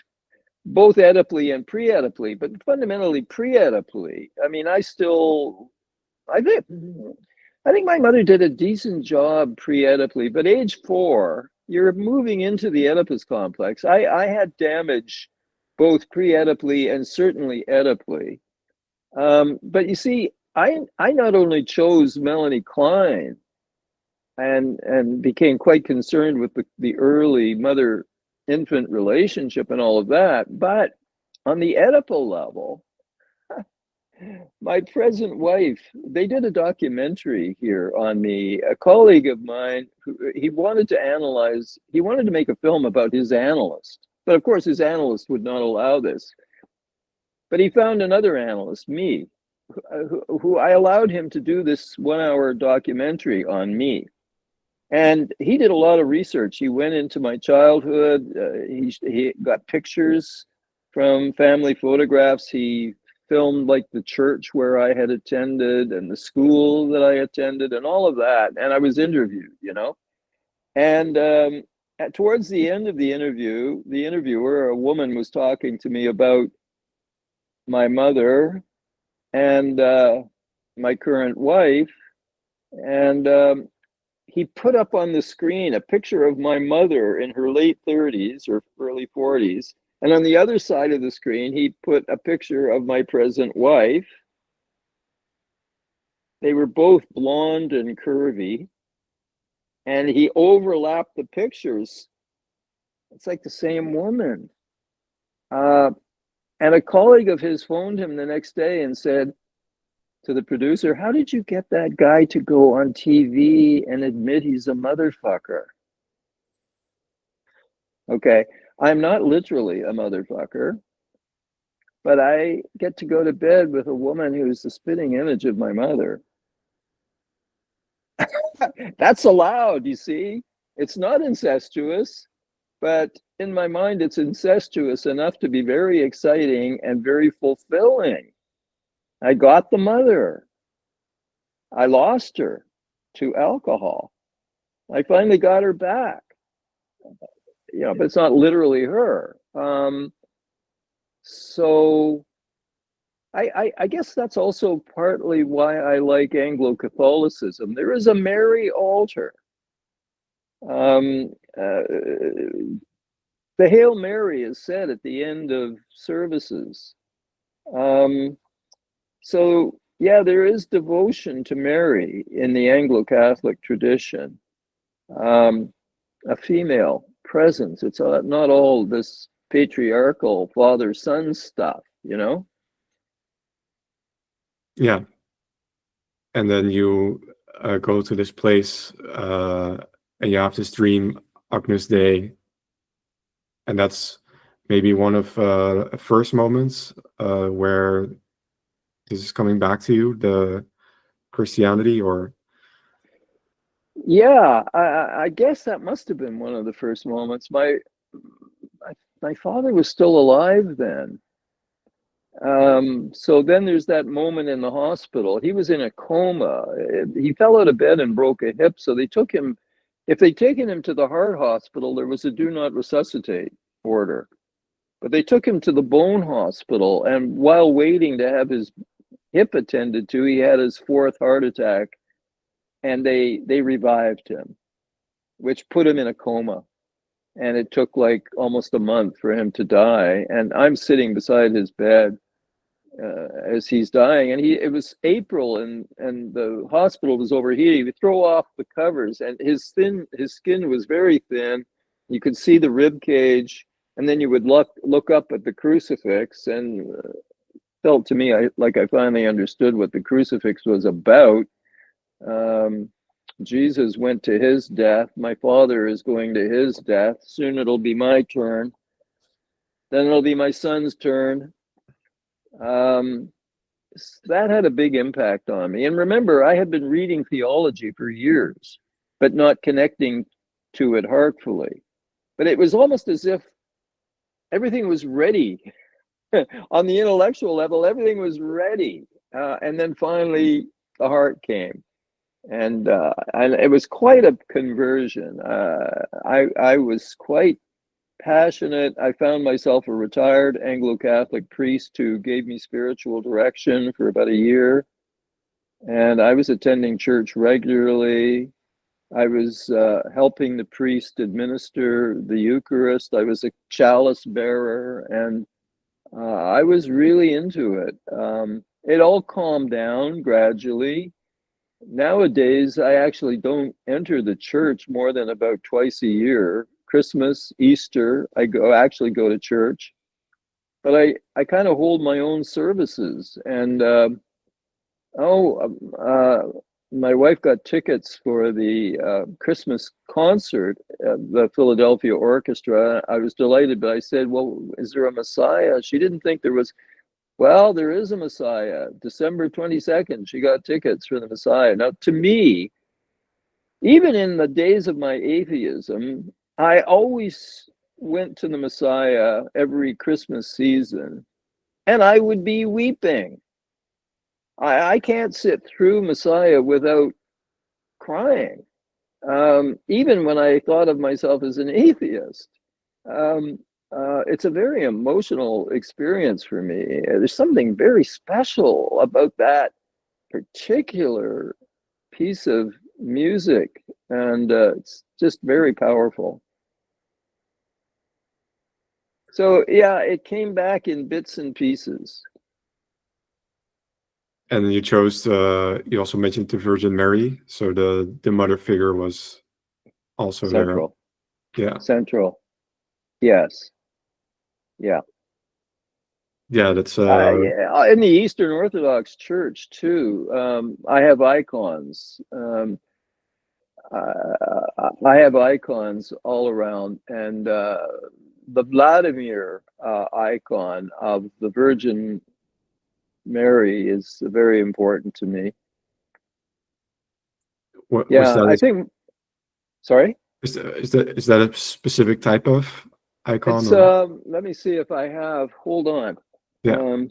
both Oedipally and pre-Oedipally, but fundamentally pre-Oedipally. I mean, I think, I think my mother did a decent job pre-Oedipally, but age 4, you're moving into the Oedipus complex. I had damage both pre-Oedipally and certainly Oedipally. But you see, I not only chose Melanie Klein and became quite concerned with the early mother infant relationship and all of that, but on the Oedipal level, my present wife, they did a documentary here on me. A colleague of mine, he wanted he wanted to make a film about his analyst, but of course his analyst would not allow this. But he found another analyst, me, who I allowed him to do this 1 hour documentary on me. And he did a lot of research. He went into my childhood. He got pictures from family photographs. He filmed like the church where I had attended and the school that I attended and all of that. And I was interviewed, you know. And towards the end of the interview, the interviewer, a woman, was talking to me about my mother and my current wife. And he put up on the screen a picture of my mother in her late 30s or early 40s. And on the other side of the screen, he put a picture of my present wife. They were both blonde and curvy. And he overlapped the pictures. It's like the same woman. Uh, and a colleague of his phoned him the next day and said to the producer, how did you get that guy to go on TV and admit he's a motherfucker? Okay. I'm not literally a motherfucker, but I get to go to bed with a woman who's the spitting image of my mother. That's allowed, you see. It's not incestuous, but in my mind, it's incestuous enough to be very exciting and very fulfilling. I got the mother. I lost her to alcohol. I finally got her back. But it's not literally her. So I guess that's also partly why I like Anglo-Catholicism. There is a Mary altar. Um, uh, the Hail Mary is said at the end of services. Um, so, yeah, there is devotion to Mary in the Anglo-Catholic tradition. A female presence. It's not all this patriarchal father-son stuff, you know? Yeah. And then you go to this place and you have this dream, Agnus Dei, and that's maybe one of first moments where this is coming back to you, the Christianity, or Yeah, I guess that must have been one of the first moments. My father was still alive then. So then there's that moment in the hospital. He was in a coma. He fell out of bed and broke a hip. So they took him, if they'd taken him to the heart hospital, there was a do not resuscitate order. But they took him to the bone hospital. And while waiting to have his hip attended to, he had his fourth heart attack. And they revived him, which put him in a coma. And it took like almost a month for him to die. And I'm sitting beside his bed as he's dying, and it was April, and the hospital was overheating. He would throw off the covers, and his skin was very thin. You could see the rib cage, and then you would look up at the crucifix, and felt to me like I finally understood what the crucifix was about. Jesus went to his death. My father is going to his death. Soon it'll be my turn. Then it'll be my son's turn. Um, that had a big impact on me. And remember, I had been reading theology for years, but not connecting to it heartfully. But it was almost as if everything was ready. On the intellectual level, everything was ready. And then finally, the heart came. And it was quite a conversion. I was quite passionate. I found myself a retired Anglo-Catholic priest who gave me spiritual direction for about a year. And I was attending church regularly. I was helping the priest administer the Eucharist. I was a chalice bearer, and I was really into it. It all calmed down gradually. Nowadays, I actually don't enter the church more than about twice a year. Christmas, Easter, I actually go to church, but I kind of hold my own services. And my wife got tickets for the Christmas concert at the Philadelphia Orchestra. I was delighted, but I said, "Well, is there a Messiah?" She didn't think there was. Well, there is a Messiah. December 22nd, she got tickets for the Messiah. Now, to me, even in the days of my atheism, I always went to the Messiah every Christmas season, and I would be weeping. I can't sit through Messiah without crying, even when I thought of myself as an atheist. Um, it's a very emotional experience for me. There's something very special about that particular piece of music, and it's just very powerful. So, yeah, it came back in bits and pieces. and you chose you also mentioned the Virgin Mary, so the mother figure was also there. Central. Yeah. Central. Yes. Yeah. Yeah, that's Yeah, in the Eastern Orthodox Church too. I have icons. I have icons all around, and the Vladimir icon of the Virgin Mary is very important to me. Was Yeah, that I think. Sorry, is that a specific type of icon it's. or? Let me see if I have. Hold on. Yeah.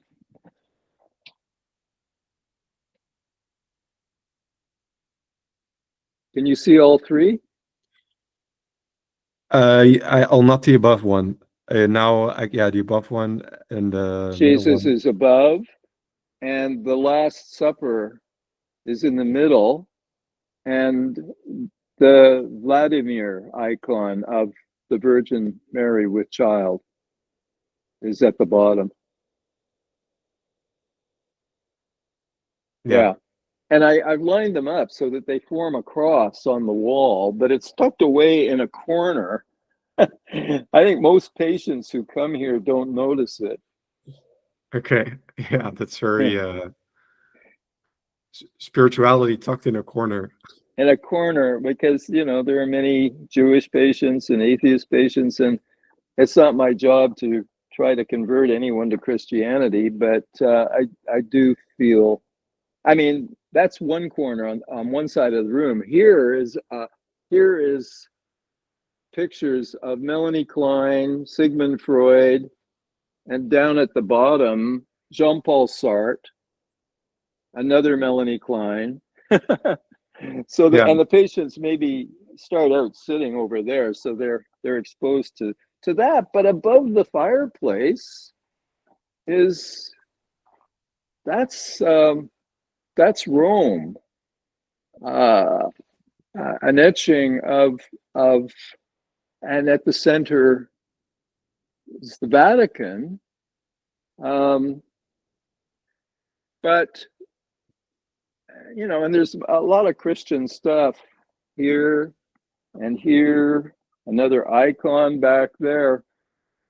Can you see all three? I'll not the above one. Yeah, the above one and the middle Jesus one. is above, and the Last Supper is in the middle, and the Vladimir icon of the Virgin Mary with child is at the bottom. Yeah. Yeah. And I've lined them up so that they form a cross on the wall, but it's tucked away in a corner. I think most patients who come here don't notice it. Okay. Yeah, that's very spirituality tucked in a corner. In a corner, because, there are many Jewish patients and atheist patients, and it's not my job to try to convert anyone to Christianity, but I do feel, I mean, that's one corner on one side of the room. Here is pictures of Melanie Klein, Sigmund Freud, and down at the bottom, Jean-Paul Sartre, another Melanie Klein. So Yeah. and the patients maybe start out sitting over there, so they're exposed to that. But above the fireplace is that's Rome, an etching of, and at the center is the Vatican. But and there's a lot of Christian stuff here and here, another icon back there.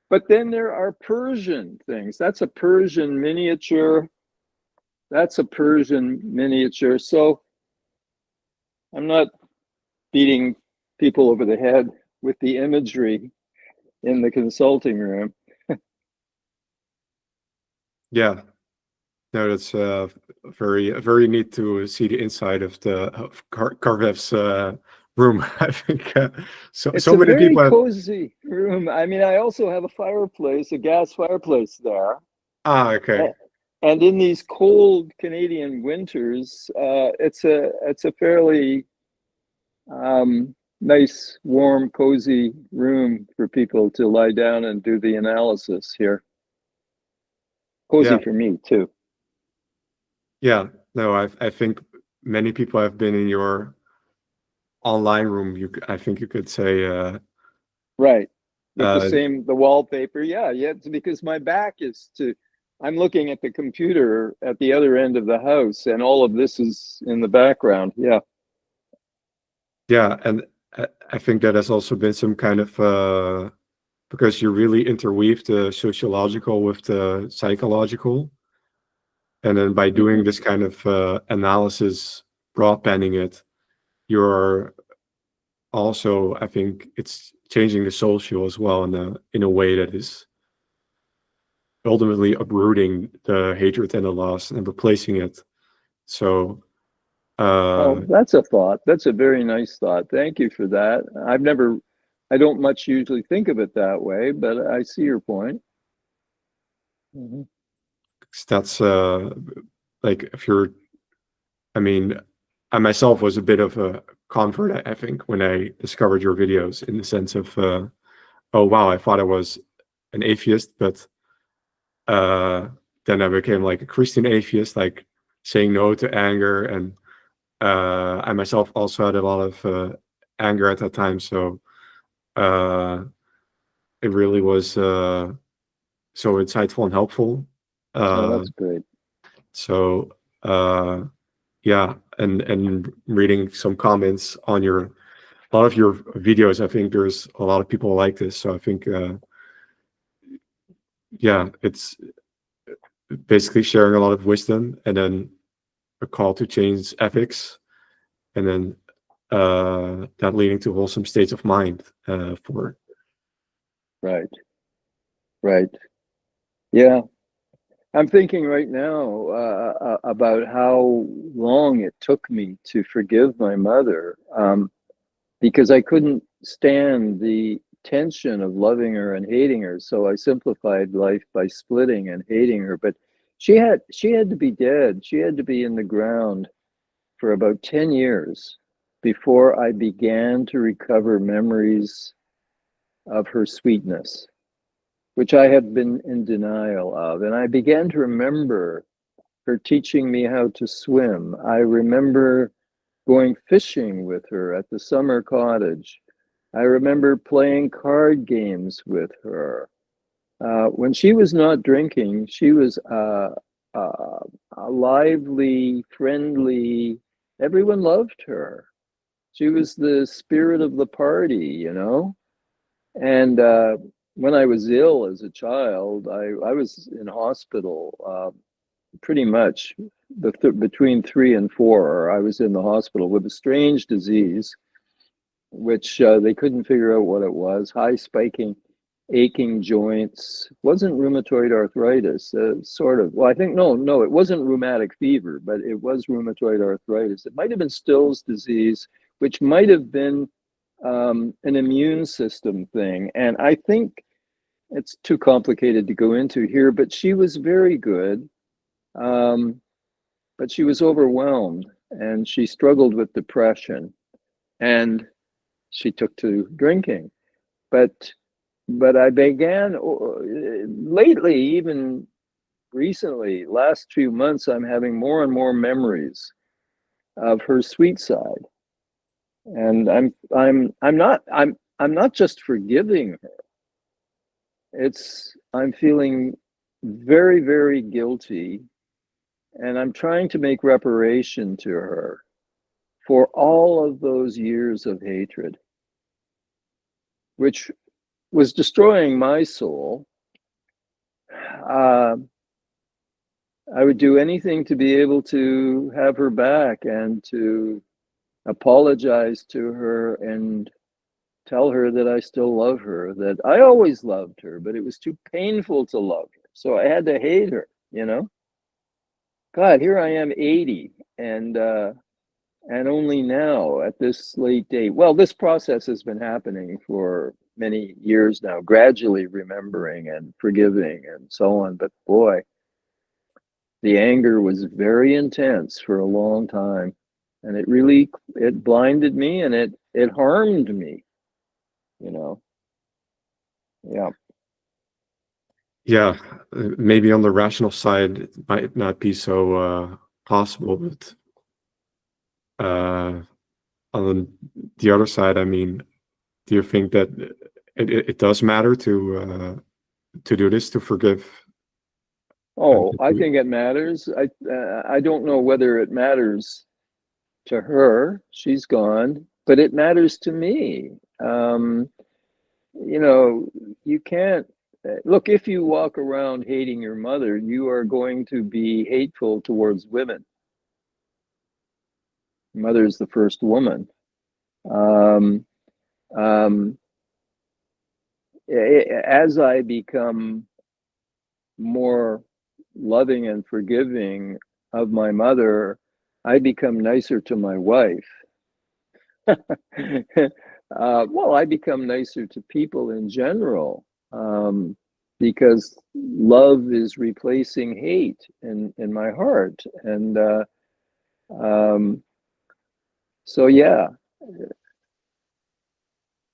But then there are Persian things. That's a Persian miniature. That's a Persian miniature. So I'm not beating people over the head with the imagery in the consulting room. Yeah. No, that's very neat to see the inside of Carveth's room. I think It's so a many very people have. cozy room. I mean, I also have a fireplace, a gas fireplace there. Okay. And in these cold Canadian winters, it's a fairly nice, warm, cozy room for people to lie down and do the analysis here. Cozy Yeah. for me too. Yeah. No, I think many people have been in your online room. I think you could say. Right. With Uh, the wallpaper. Yeah. It's because my back is I'm looking at the computer at the other end of the house, and all of this is in the background. Yeah. yeah, and I think that has also been some kind of because you really interweave the sociological with the psychological. And then by doing this kind of analysis, broadbanding it, you're also, I think, it's changing the social as well in a way that is ultimately uprooting the hatred and the loss and replacing it. So, Oh, that's a thought. That's a very nice thought. Thank you for that. I don't much usually think of it that way, but I see your point. Mhm. that's like if you're, I mean, I myself was a bit of a convert, I think, when I discovered your videos in the sense of, oh, wow, I thought I was an atheist, but then I became like a Christian atheist, like saying no to anger. And I myself also had a lot of anger at that time. So it really was so insightful and helpful. Oh, Uh, that's great. so yeah, and reading some comments on a lot of your videos, I think there's a lot of people like this. So I think, yeah, it's basically sharing a lot of wisdom and then a call to change ethics, and then that leading to wholesome states of mind for. Right. Right. Yeah. I'm thinking right now about how long it took me to forgive my mother, because I couldn't stand the tension of loving her and hating her. So I simplified life by splitting and hating her. But she had to be dead. She had to be in the ground for about 10 years before I began to recover memories of her sweetness, which I had been in denial of. And I began to remember her teaching me how to swim. I remember going fishing with her at the summer cottage. I remember playing card games with her. When she was not drinking, she was a lively, friendly, everyone loved her. She was the spirit of the party, you know? And when I was ill as a child, I was in hospital pretty much between 3 and 4. I was in the hospital with a strange disease, which they couldn't figure out what it was. High spiking, aching joints. Wasn't rheumatoid arthritis, sort of. Well, I think, no, it wasn't rheumatic fever, but it was rheumatoid arthritis. It might have been Still's disease, which might have been an immune system thing. And I think it's too complicated to go into here, but she was very good. But she was overwhelmed and she struggled with depression and she took to drinking. But I began lately, even recently, last few months, I'm having more and more memories of her sweet side. And I'm not just forgiving her. I'm feeling very, very guilty, and I'm trying to make reparation to her for all of those years of hatred, which was destroying my soul. I would do anything to be able to have her back and to apologize to her and tell her that I still love her, that I always loved her, but it was too painful to love her. So I had to hate her, you know? God, here I am 80 and only now at this late date. Well, this process has been happening for many years now, gradually remembering and forgiving and so on. But boy, the anger was very intense for a long time. And it blinded me and it harmed me, you know. Yeah. Yeah, maybe on the rational side, it might not be so possible, but on the other side, I mean, do you think that it does matter to do this, to forgive? Oh, I think it matters. I don't know whether it matters to her. She's gone, but it matters to me. You know, you can't look, if you walk around hating your mother, you are going to be hateful towards women. Mother's the first woman. Um, um, as I become more loving and forgiving of my mother, I become nicer to my wife. Well, I become nicer to people in general, because love is replacing hate in my heart. And so, yeah,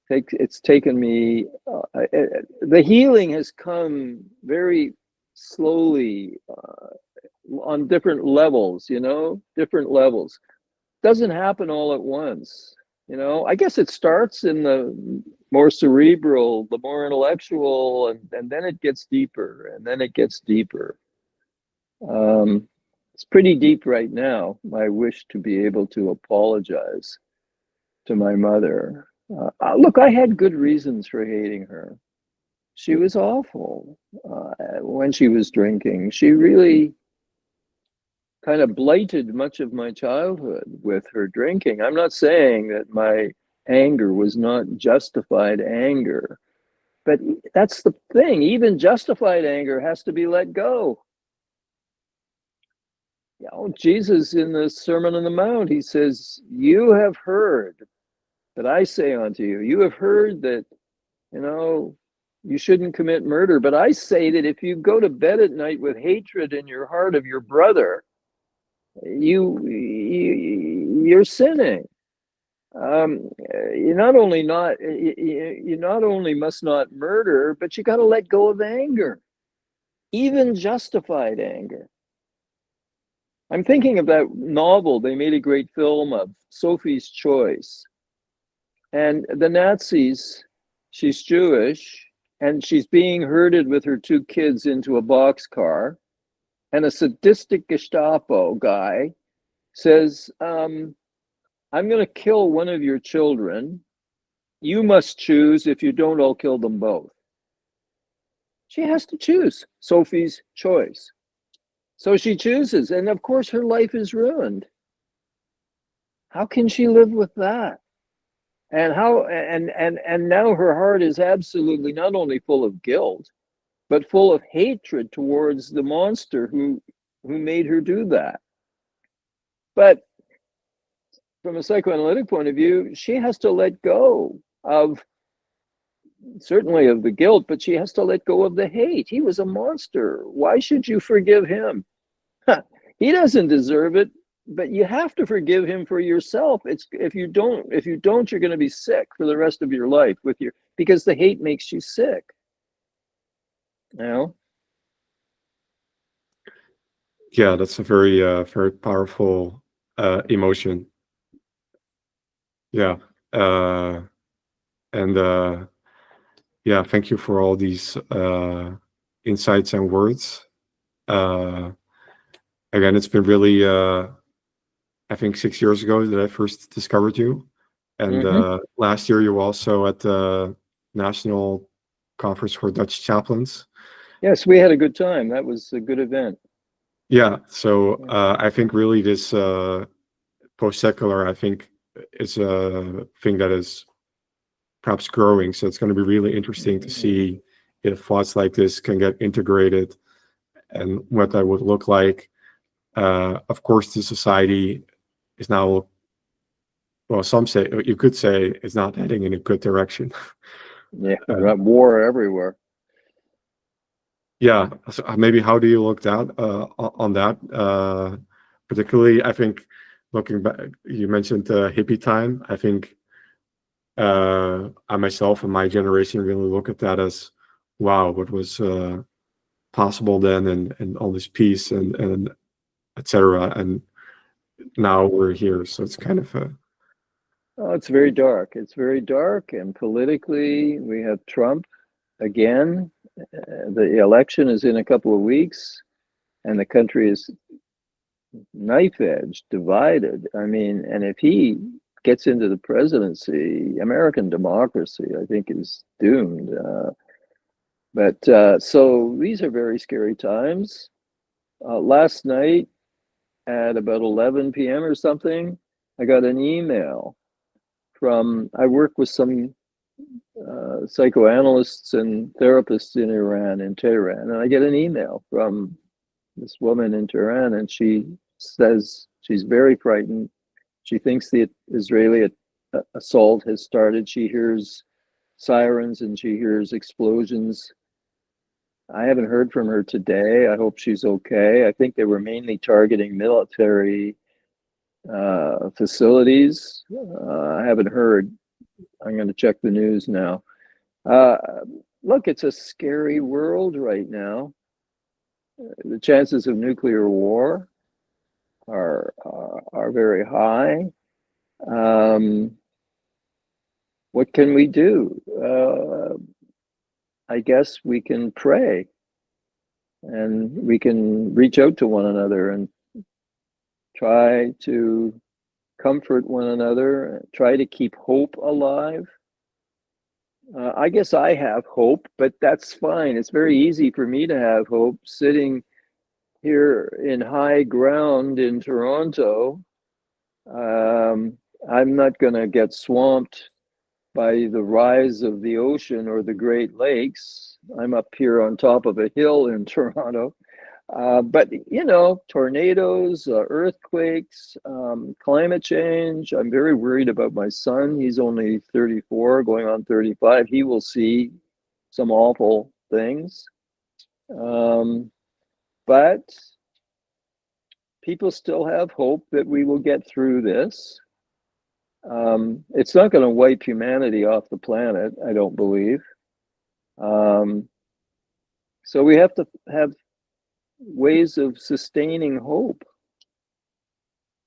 it's taken me, the healing has come very slowly, on different levels, you know, different levels. Doesn't happen all at once, you know. I guess it starts in the more cerebral, the more intellectual, and then it gets deeper, and then it gets deeper. It's pretty deep right now, my wish to be able to apologize to my mother. Look, I had good reasons for hating her. She was awful when she was drinking. She really kind of blighted much of my childhood with her drinking. I'm not saying that my anger was not justified anger, but that's the thing. Even justified anger has to be let go. You know, Jesus in the Sermon on the Mount, he says, "You have heard that I say unto you, you have heard that, you know, you shouldn't commit murder. But I say that if you go to bed at night with hatred in your heart of your brother, you're sinning. You not only must not murder, but you got to let go of anger, even justified anger." I'm thinking of that novel they made a great film of, Sophie's Choice. And the Nazis, she's Jewish, and she's being herded with her two kids into a boxcar. And a sadistic Gestapo guy says, I'm going to kill one of your children. You must choose. If you don't, I'll kill them both. She has to choose. Sophie's choice. So she chooses. And of course, her life is ruined. How can she live with that? And now her heart is absolutely not only full of guilt, but full of hatred towards the monster who made her do that. But from a psychoanalytic point of view, she has to let go of, certainly of the guilt, but she has to let go of the hate. He was a monster. Why should you forgive him? He doesn't deserve it, but you have to forgive him for yourself. It's if you don't, you're going to be sick for the rest of your life because the hate makes you sick. You know? Yeah, that's a very very powerful emotion. Yeah. And yeah, thank you for all these insights and words. Again, it's been really I think 6 years ago that I first discovered you. And last year you were also at the National Conference for Dutch Chaplains. Yes, we had a good time. That was a good event. Yeah, so I think really this post-secular, I think, is a thing that is perhaps growing. So it's going to be really interesting to see if thoughts like this can get integrated and what that would look like. Of course, the society is now, well, some say, you could say, it's not heading in a good direction. Yeah, war everywhere. Yeah, so maybe how do you look down on that? Particularly, I think, looking back, you mentioned hippie time. I think I myself and my generation really look at that as, wow, what was possible then, and all this peace and etc. And now we're here, so it's kind of Oh, it's very dark. It's very dark, and politically, we have Trump again. The election is in a couple of weeks, and the country is knife edge, divided. I mean, and if he gets into the presidency, American democracy, I think, is doomed. So these are very scary times. Last night at about 11 p.m. or something, I got an email from, I work with some psychoanalysts and therapists in Iran, in Tehran, and I get an email from this woman in Tehran, and she says she's very frightened. She thinks the Israeli assault has started. She hears sirens and she hears explosions. I haven't heard from her today. I hope she's okay. I think they were mainly targeting military facilities. I haven't heard. I'm going to check the news now. Look, it's a scary world right now. The chances of nuclear war are very high. What can we do? I guess we can pray, and we can reach out to one another and try to comfort one another, try to keep hope alive. I guess I have hope, but that's fine. It's very easy for me to have hope sitting here in high ground in Toronto. I'm not going to get swamped by the rise of the ocean or the Great Lakes. I'm up here on top of a hill in Toronto. But, you know, tornadoes, earthquakes, climate change. I'm very worried about my son. He's only 34, going on 35. He will see some awful things. But people still have hope that we will get through this. It's not going to wipe humanity off the planet, I don't believe. So we have to have ways of sustaining hope,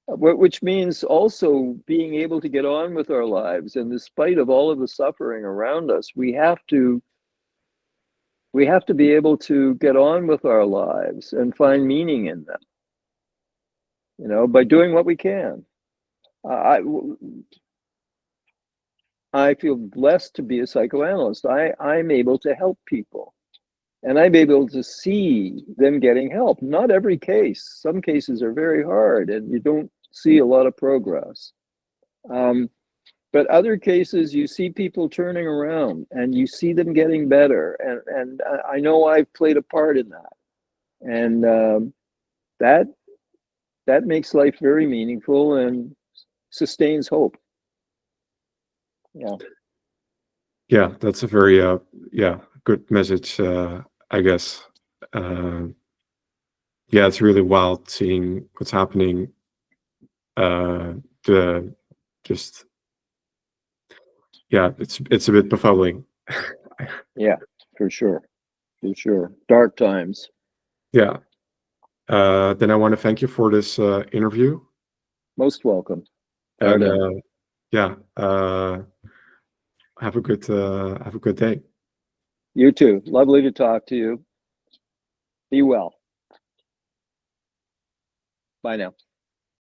which means also being able to get on with our lives. And despite of all of the suffering around us, we have to be able to get on with our lives and find meaning in them, you know, by doing what we can. I feel blessed to be a psychoanalyst. I'm able to help people, and I'm able to see them getting help. Not every case. Some cases are very hard and you don't see a lot of progress. But other cases, you see people turning around and you see them getting better. And I know I've played a part in that. And that makes life very meaningful and sustains hope. Yeah. Yeah, that's a very good message, I guess. Yeah, it's really wild seeing what's happening. It's a bit befuddling. Yeah, for sure. Dark times. Yeah. Then I want to thank you for this interview. Most welcome. And have a good day. You too. Lovely to talk to you. Be well. Bye now.